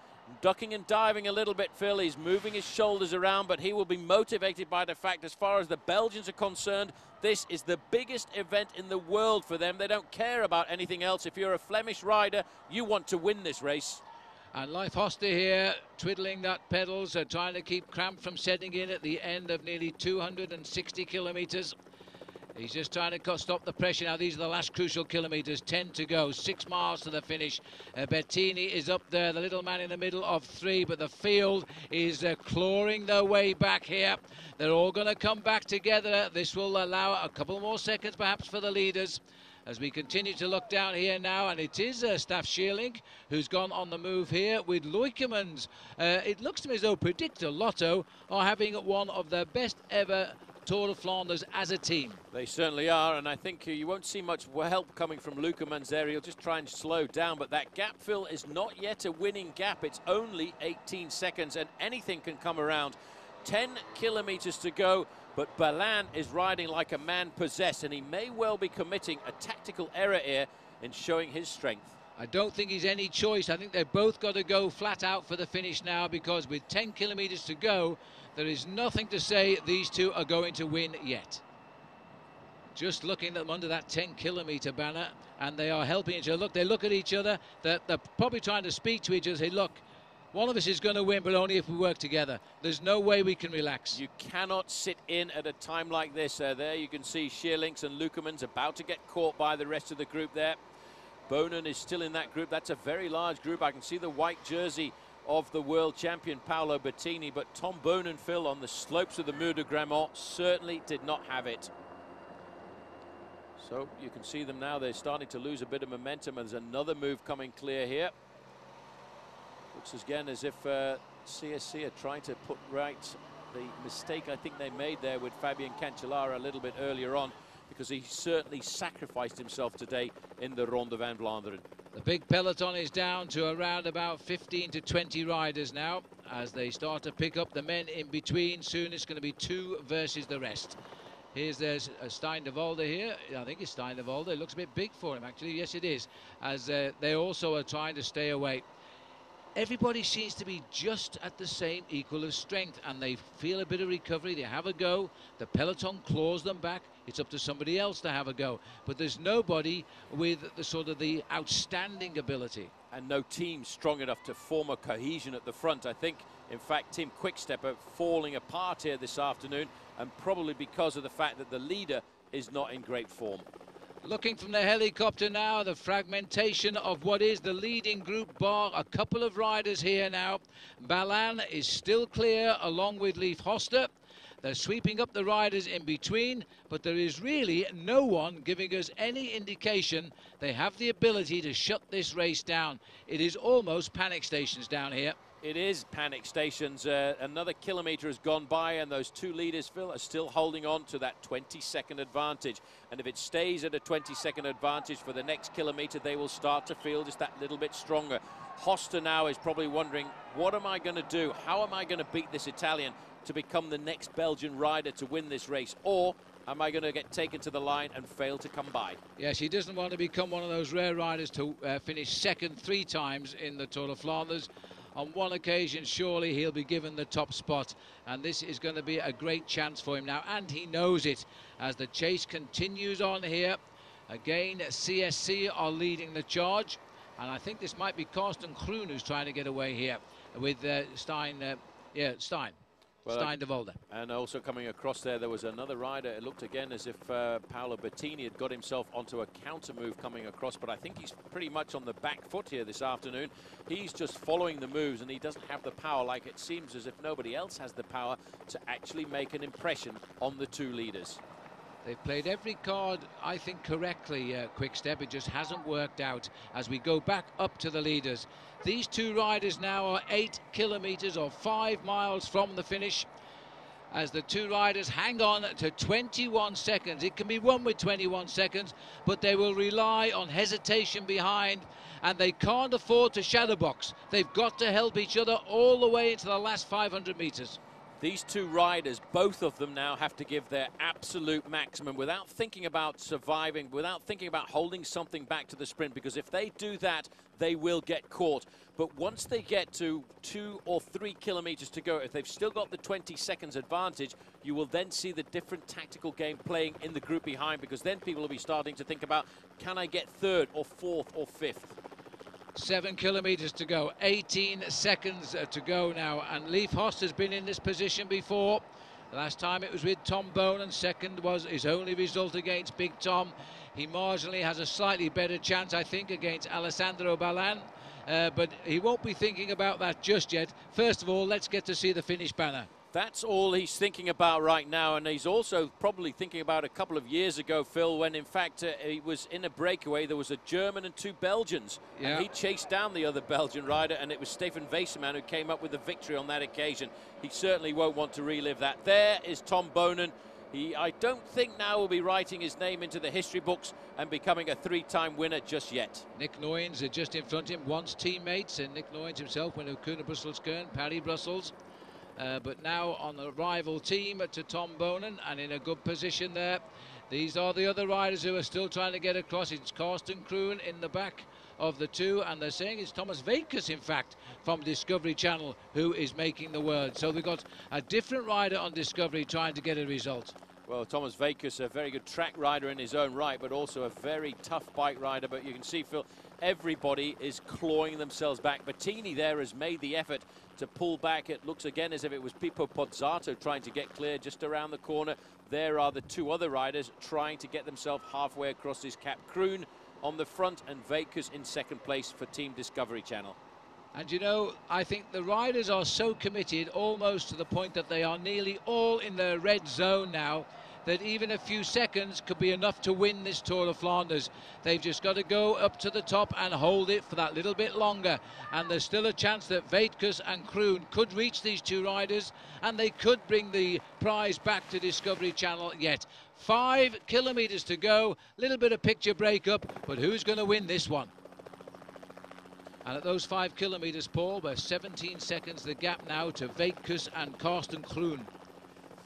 ducking and diving a little bit, Phil. He's moving his shoulders around, but he will be motivated by the fact, as far as the Belgians are concerned, this is the biggest event in the world for them. They don't care about anything else. If you're a Flemish rider, you want to win this race. And Leif Hoster here, twiddling that pedals, trying to keep cramp from setting in at the end of nearly 260 kilometres. He's just trying to stop the pressure. Now, these are the last crucial kilometres, 10 to go, 6 miles to the finish. Bettini is up there, the little man in the middle of 3, but the field is clawing their way back here. They're all going to come back together. This will allow a couple more seconds, perhaps, for the leaders. As we continue to look down here now, and it is Staff Sheerling who's gone on the move here with Leukemans. It looks to me as though Predictor Lotto are having one of their best ever Tour of Flanders as a team. They certainly are, and I think you won't see much help coming from Leukemans there. He'll just try and slow down, but that gap, Phil, is not yet a winning gap. It's only 18 seconds, and anything can come around. 10 kilometers to go. But Balan is riding like a man possessed, and he may well be committing a tactical error here in showing his strength. I don't think he's any choice. I think they've both got to go flat out for the finish now, because with 10 kilometres to go, there is nothing to say these two are going to win yet. Just looking at them under that 10-kilometre banner, and they are helping each other. Look, they look at each other. They're probably trying to speak to each other, say, look, one of us is going to win, but only if we work together. There's no way we can relax. You cannot sit in at a time like this. There you can see Sheerlings and Leukemans about to get caught by the rest of the group there. Bonen is still in that group. That's a very large group. I can see the white jersey of the world champion Paolo Bettini, but Tom Bonen, Phil, on the slopes of the Mur de Grammont certainly did not have it. So you can see them now. They're starting to lose a bit of momentum, and there's another move coming clear here. Looks again as if CSC are trying to put right the mistake I think they made there with Fabian Cancellara a little bit earlier on, because he certainly sacrificed himself today in the Ronde van Vlaanderen. The big peloton is down to around about 15 to 20 riders now, as they start to pick up the men in between. Soon it's going to be 2 versus the rest. Here's there's Stein de Volde here. I think it's Stein de Volde. It looks a bit big for him, actually. Yes, it is, as they also are trying to stay away. Everybody seems to be just at the same equal of strength, and they feel a bit of recovery. They have a go. The peloton claws them back. It's up to somebody else to have a go. But there's nobody with the sort of the outstanding ability. And no team strong enough to form a cohesion at the front. I think, in fact, Team Quickstep are falling apart here this afternoon, and probably because of the fact that the leader is not in great form. Looking from the helicopter now, the fragmentation of what is the leading group, bar a couple of riders here now. Balan is still clear along with Leif Hoster. They're sweeping up the riders in between, but there is really no one giving us any indication they have the ability to shut this race down. It is almost panic stations down here. It is panic stations. Another kilometre has gone by, and those two leaders, Phil, are still holding on to that 20-second advantage. And if it stays at a 20-second advantage for the next kilometre, they will start to feel just that little bit stronger. Hoster now is probably wondering, what am I going to do? How am I going to beat this Italian to become the next Belgian rider to win this race? Or am I going to get taken to the line and fail to come by? Yes, he doesn't want to become one of those rare riders to finish second 3 times in the Tour of Flanders. on one occasion surely he'll be given the top spot, and this is going to be a great chance for him now, and he knows it as the chase continues on here. Again, CSC are leading the charge, and I think this might be Karsten Kroon who's trying to get away here with Stein. Well, Stein de Volder. And also coming across there was another rider. It looked again as if Paolo Bettini had got himself onto a counter move coming across, but I think he's pretty much on the back foot here this afternoon. He's just following the moves, and he doesn't have the power, like it seems as if nobody else has the power to actually make an impression on the two leaders. They've played every card, I think, correctly, Quick-Step. It just hasn't worked out as we go back up to the leaders. These two riders now are 8 kilometres or 5 miles from the finish, as the two riders hang on to 21 seconds. It can be won with 21 seconds, but they will rely on hesitation behind, and they can't afford to shadowbox. They've got to help each other all the way into the last 500 metres. These two riders, both of them now have to give their absolute maximum without thinking about surviving, without thinking about holding something back to the sprint, because if they do that, they will get caught. But once they get to 2 or 3 kilometres to go, if they've still got the 20 seconds advantage, you will then see the different tactical game playing in the group behind, because then people will be starting to think about, can I get 3rd or 4th or 5th? 7 kilometres to go, 18 seconds to go now, and Leif Host has been in this position before. Last time it was with Tom Bonen, second was his only result against Big Tom. He marginally has a slightly better chance, I think, against Alessandro Ballan, but he won't be thinking about that just yet. First of all, let's get to see the finish banner. That's all he's thinking about right now, and he's also probably thinking about a couple of years ago, Phil, when in fact he was in a breakaway. There was a German and 2 Belgians, and he chased down the other Belgian rider, and it was Stefan Weissemann who came up with the victory on that occasion. He certainly won't want to relive that. There is Tom Bonen. I don't think now will be writing his name into the history books and becoming a 3-time winner just yet. Nick Noyens are just in front of him, once teammates, and Nick Noyens himself went to Kuurne-Brussels-Kern, Paris-Brussels. But now on the rival team to Tom Bonen, and in a good position there. These are the other riders who are still trying to get across. It's Karsten Kroon in the back of the two, and they're saying it's Thomas Veikes, in fact, from Discovery Channel, who is making the word. So we've got a different rider on Discovery trying to get a result. Well, Thomas Veikes, a very good track rider in his own right, but also a very tough bike rider. But you can see, Phil, everybody is clawing themselves back. Bettini there has made the effort to pull back. It looks again as if it was Pippo Pozzato trying to get clear just around the corner. There are the two other riders trying to get themselves halfway across this cap. Kroon on the front and Veikes in second place for Team Discovery Channel. And you know, I think the riders are so committed, almost to the point that they are nearly all in the red zone now, that even a few seconds could be enough to win this Tour of Flanders. They've just got to go up to the top and hold it for that little bit longer. And there's still a chance that Veikes and Kroon could reach these two riders, and they could bring the prize back to Discovery Channel yet. 5 kilometres to go, little bit of picture breakup, but who's going to win this one? And at those 5 kilometres, Paul, we're 17 seconds the gap now to Veikes and Karsten Kroon.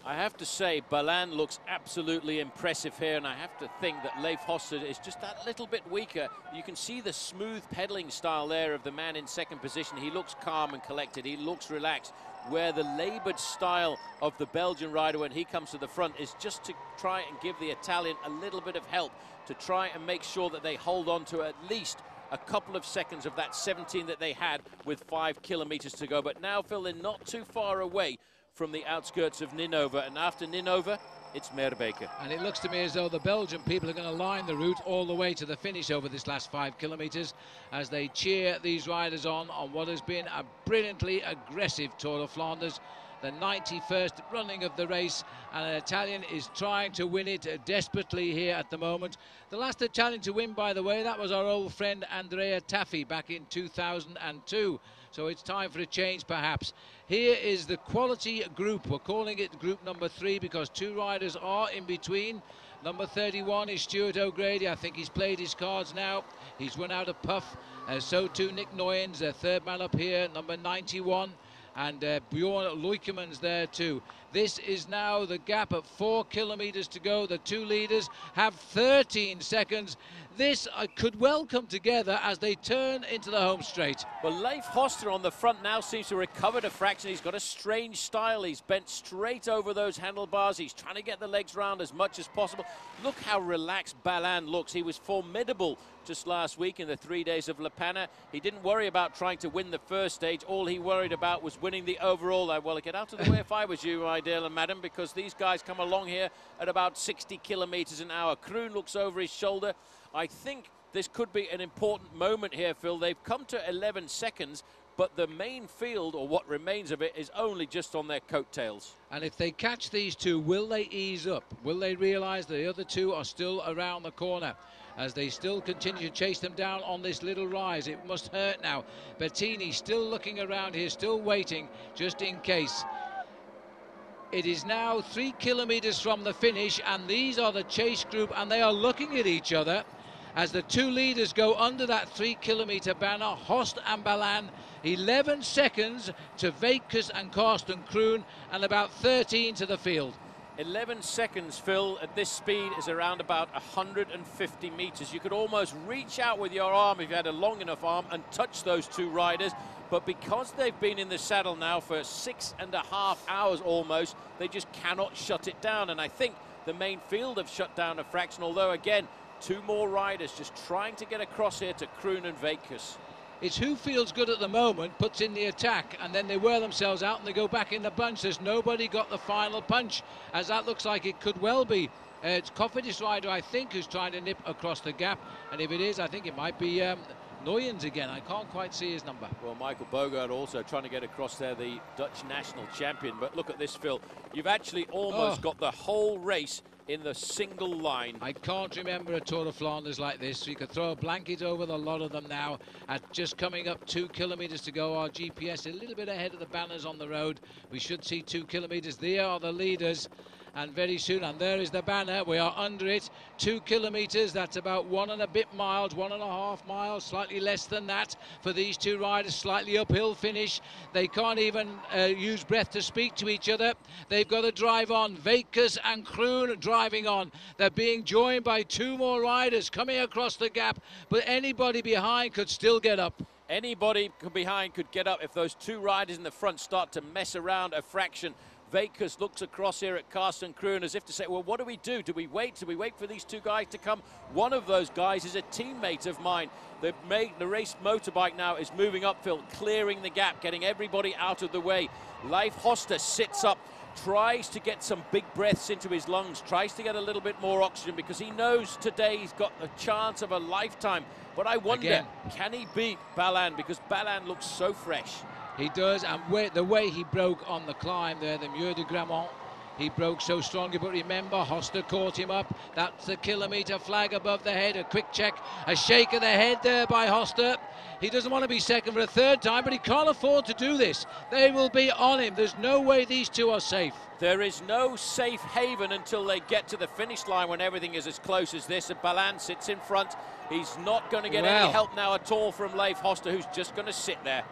I have to say, Ballan looks absolutely impressive here, and I have to think that Leif Hossard is just that little bit weaker. You can see the smooth pedaling style there of the man in second position. He looks calm and collected. He looks relaxed, where the laboured style of the Belgian rider when he comes to the front is just to try and give the Italian a little bit of help, to try and make sure that they hold on to at least a couple of seconds of that 17 that they had with 5 kilometres to go. But now, Phil, they're not too far away from the outskirts of Ninove, and after Ninove, it's Meerbeke. And it looks to me as though the Belgian people are going to line the route all the way to the finish over this last 5 kilometres as they cheer these riders on what has been a brilliantly aggressive Tour of Flanders. The 91st running of the race, and an Italian is trying to win it desperately here at the moment. The last Italian to win, by the way, that was our old friend Andrea Taffi back in 2002. So it's time for a change, perhaps. Here is the quality group. We're calling it group number 3 because 2 riders are in between. Number 31 is Stuart O'Grady. I think he's played his cards now. He's run out of puff. So too Nick Noyens, the third man up here, number 91. and Bjorn Leukeman's there too. This is now the gap at 4 kilometers to go. The two leaders have 13 seconds. This could well come together as they turn into the home straight. Well, Leif Hoster on the front now seems to recover a fraction. He's got a strange style. He's bent straight over those handlebars. He's trying to get the legs round as much as possible. Look how relaxed Balin looks. He was formidable just last week in the 3 days of La Panna. He didn't worry about trying to win the first stage. All he worried about was winning the overall. Well, get out of the way if I was you, my dear and madam, because these guys come along here at about 60 kilometers an hour. Kroon looks over his shoulder. I think this could be an important moment here, Phil. They've come to 11 seconds, but the main field, or what remains of it, is only just on their coattails. And if they catch these two, will they ease up? Will they realize the other two are still around the corner as they still continue to chase them down on this little rise? It must hurt now. Bettini still looking around here, still waiting just in case. It is now 3 kilometers from the finish, and these are the chase group, and they are looking at each other as the two leaders go under that 3 kilometer banner. Host and Balin, 11 seconds to Veikkus and Carsten Kroon, and about 13 to the field. 11 seconds, Phil, at this speed is around about 150 meters. You could almost reach out with your arm if you had a long enough arm and touch those two riders. But because they've been in the saddle now for 6.5 hours almost, they just cannot shut it down. And I think the main field have shut down a fraction, although again, two more riders just trying to get across here to Kroon and Veikkus. It's who feels good at the moment, puts in the attack, and then they wear themselves out and they go back in the bunch. There's nobody got the final punch, as that looks like it could well be. It's Cofidis rider, I think, who's trying to nip across the gap. And if it is, I think it might be Noyens again. I can't quite see his number. Well, Michael Bogert also trying to get across there, the Dutch national champion. But look at this, Phil. You've actually almost got the whole race in the single line. I can't remember a Tour of Flanders like this. You could throw a blanket over the lot of them now at just coming up 2 kilometers to go. Our GPS a little bit ahead of the banners on the road. We should see 2 kilometers. There are the leaders. And very soon, and there is the banner, we are under it, 2 kilometers, that's about 1 and a bit miles, 1.5 miles, slightly less than that for these two riders, slightly uphill finish. They can't even use breath to speak to each other. They've got to drive on. Veikkus and Kroon are driving on. They're being joined by 2 more riders coming across the gap, but anybody behind could still get up. Anybody behind could get up if those 2 riders in the front start to mess around a fraction. Veikkus looks across here at Carsten Kroon as if to say, well, what do we do? Do we wait? Do we wait for these 2 guys to come? One of those guys is a teammate of mine. The race motorbike now is moving uphill, clearing the gap, getting everybody out of the way. Leif Hoster sits up, tries to get some big breaths into his lungs, tries to get a little bit more oxygen because he knows today he's got a chance of a lifetime. But I wonder, can he beat Balin? Because Balin looks so fresh. He does, and the way he broke on the climb there, the Mur de Grammont, he broke so strongly, but remember, Hoster caught him up. That's the kilometre flag above the head, a quick check, a shake of the head there by Hoster. He doesn't want to be second for a 3rd time, but he can't afford to do this. They will be on him. There's no way these 2 are safe. There is no safe haven until they get to the finish line when everything is as close as this. And Balin sits in front. He's not going to get any help now at all from Leif Hoster, who's just going to sit there.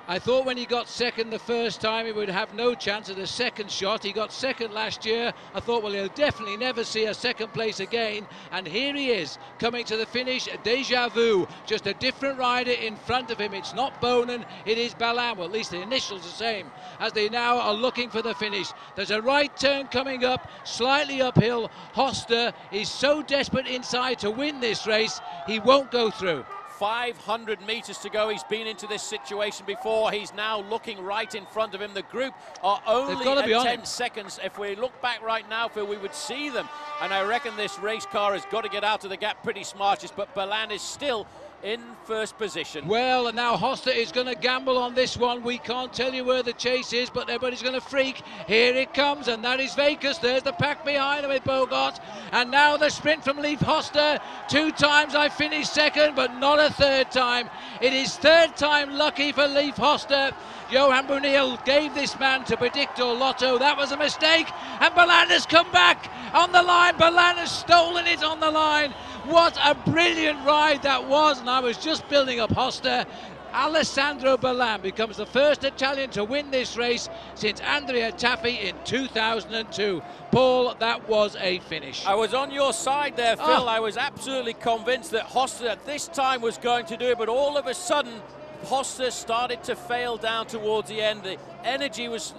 I thought when he got second the first time he would have no chance at a second shot. He got second last year. I thought, well, he'll definitely never see a second place again. And here he is, coming to the finish, déjà vu. Just a different rider in front of him. It's not Bonen, it is Balin. Well, at least the initials the same, as they now are looking for the finish. There's a right turn coming up, slightly uphill. Hoster is so desperate inside to win this race, he won't go through. 500 meters to go. He's been into this situation before. He's now looking right in front of him. The group are only at 10 seconds. If we look back right now, Phil, we would see them. And I reckon this race car has got to get out of the gap pretty smartest, but Balin is still in first position. Well, and now Hoster is going to gamble on this one. We can't tell you where the chase is, but everybody's going to freak. Here it comes, and that is Veikkus. There's the pack behind him with Bogart. And now the sprint from Leif Hoster. 2 times I finished second, but not a 3rd time. It is 3rd time lucky for Leif Hoster. Johan Brunel gave this man to Predictor Lotto. That was a mistake, and Balin has come back on the line. Balin has stolen it on the line. What a brilliant ride that was, and I was just building up Hoster. Alessandro Ballan becomes the first Italian to win this race since Andrea Taffi in 2002. Paul, that was a finish. I was on your side there, Phil. I was absolutely convinced that Hoster at this time was going to do it, but all of a sudden, Hoster started to fail down towards the end. The energy was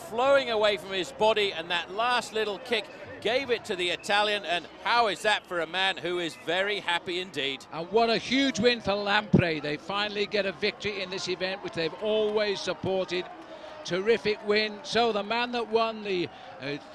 flowing away from his body, and that last little kick gave it to the Italian, and how is that for a man who is very happy indeed? And what a huge win for Lampre. They finally get a victory in this event, which they've always supported. Terrific win. So the man that won the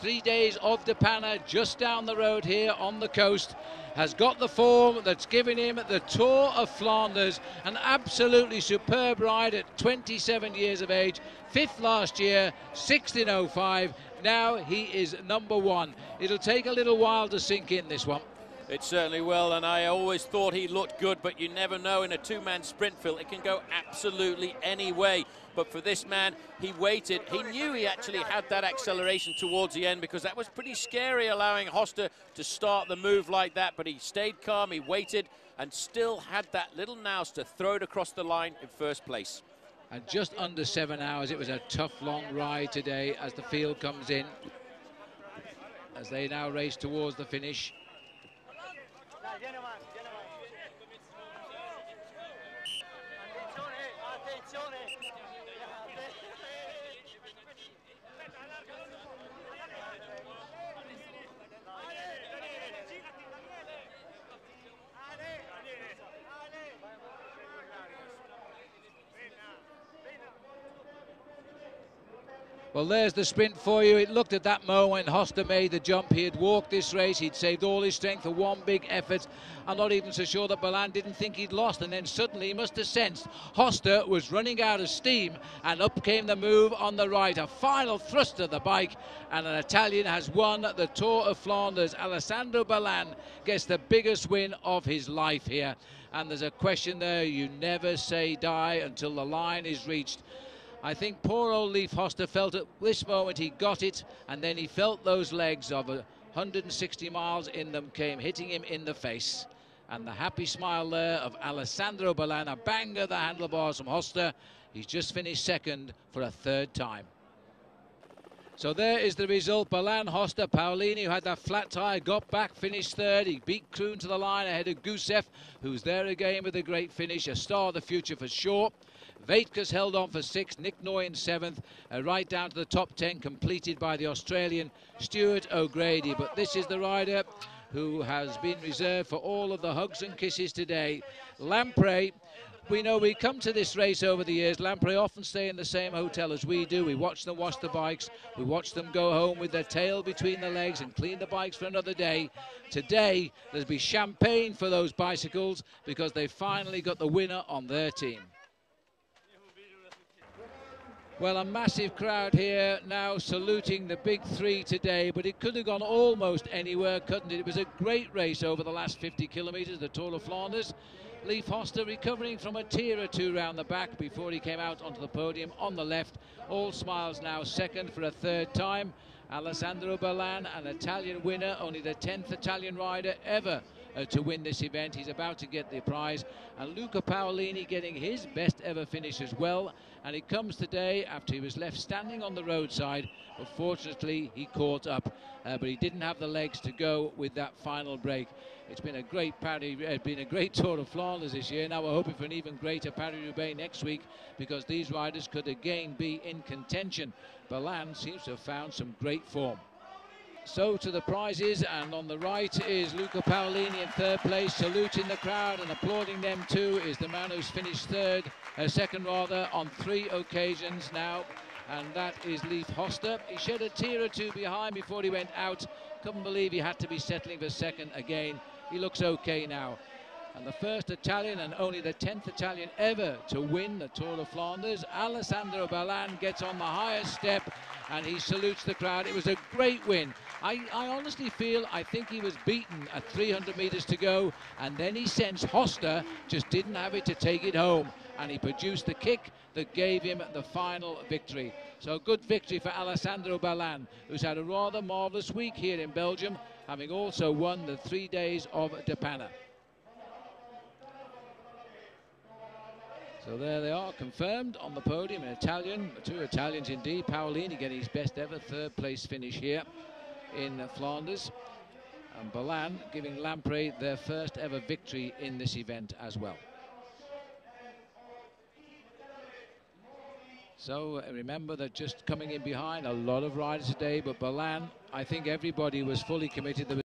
3 days of Depana just down the road here on the coast has got the form that's given him the Tour of Flanders. An absolutely superb ride at 27 years of age. 5th last year, 6th in 05. Now he is #1. It'll take a little while to sink in, this one. It certainly will, and I always thought he looked good, but you never know in a two-man sprint, Phil. It can go absolutely any way. But for this man, he waited. He knew he actually had that acceleration towards the end, because that was pretty scary, allowing Hoster to start the move like that. But he stayed calm, he waited, and still had that little nous to throw it across the line in first place. And just under 7 hours. It was a tough, long ride today as the field comes in, as they now race towards the finish. Well, there's the sprint for you. It looked at that moment when Hoster made the jump. He had walked this race. He'd saved all his strength for one big effort. I'm not even so sure that Ballan didn't think he'd lost. And then suddenly he must have sensed Hoster was running out of steam. And up came the move on the right. A final thrust of the bike. And an Italian has won the Tour of Flanders. Alessandro Ballan gets the biggest win of his life here. And there's a question there. You never say die until the line is reached. I think poor old Leif Hoster felt at this moment he got it, and then he felt those legs of 160 miles in them came hitting him in the face. And the happy smile there of Alessandro Ballan, a bang of the handlebars from Hoster. He's just finished second for a 3rd time. So there is the result. Ballan, Hoster, Paolini, who had that flat tyre, got back, finished 3rd. He beat Kroon to the line ahead of Gusev, who's there again with a great finish, a star of the future for sure. Vaitkus held on for 6th, Nick Noy in 7th, right down to the top 10, completed by the Australian Stuart O'Grady. But this is the rider who has been reserved for all of the hugs and kisses today. Lampre, we know we come to this race over the years. Lampre often stay in the same hotel as we do. We watch them wash the bikes. We watch them go home with their tail between the legs and clean the bikes for another day. Today, there'll be champagne for those bicycles because they finally got the winner on their team. Well, a massive crowd here now saluting the big 3 today, but it could have gone almost anywhere, couldn't it? It was a great race over the last 50 kilometres, the Tour of Flanders. Leif Hoster recovering from a tear or two round the back before he came out onto the podium on the left. All smiles now, second for a 3rd time. Alessandro Ballan, an Italian winner, only the 10th Italian rider ever to win this event. He's about to get the prize. And Luca Paolini getting his best ever finish as well. And it comes today after he was left standing on the roadside, but fortunately he caught up. But he didn't have the legs to go with that final break. It's been a great great Tour of Flanders this year. Now we're hoping for an even greater Paris-Roubaix next week, because these riders could again be in contention. Ballan seems to have found some great form. So to the prizes, and on the right is Luca Paolini in 3rd place, saluting the crowd and applauding them too, is the man who's finished second on 3 occasions now, and that is Leif Hoster. He shed a tear or two behind before he went out. Couldn't believe he had to be settling for second again. He looks okay now. And the first Italian and only the 10th Italian ever to win the Tour of Flanders, Alessandro Ballan, gets on the highest step and he salutes the crowd. It was a great win. I honestly I think he was beaten at 300 metres to go, and then he sensed Hoster just didn't have it to take it home, and he produced the kick that gave him the final victory. So a good victory for Alessandro Ballan, who's had a rather marvellous week here in Belgium, having also won the 3 days of Depana. So there they are, confirmed on the podium, an Italian, two Italians indeed. Paolini getting his best ever third place finish here in Flanders, and Balan giving Lamprey their first ever victory in this event as well. So remember that just coming in behind, a lot of riders today, but Balan, I think everybody was fully committed. There was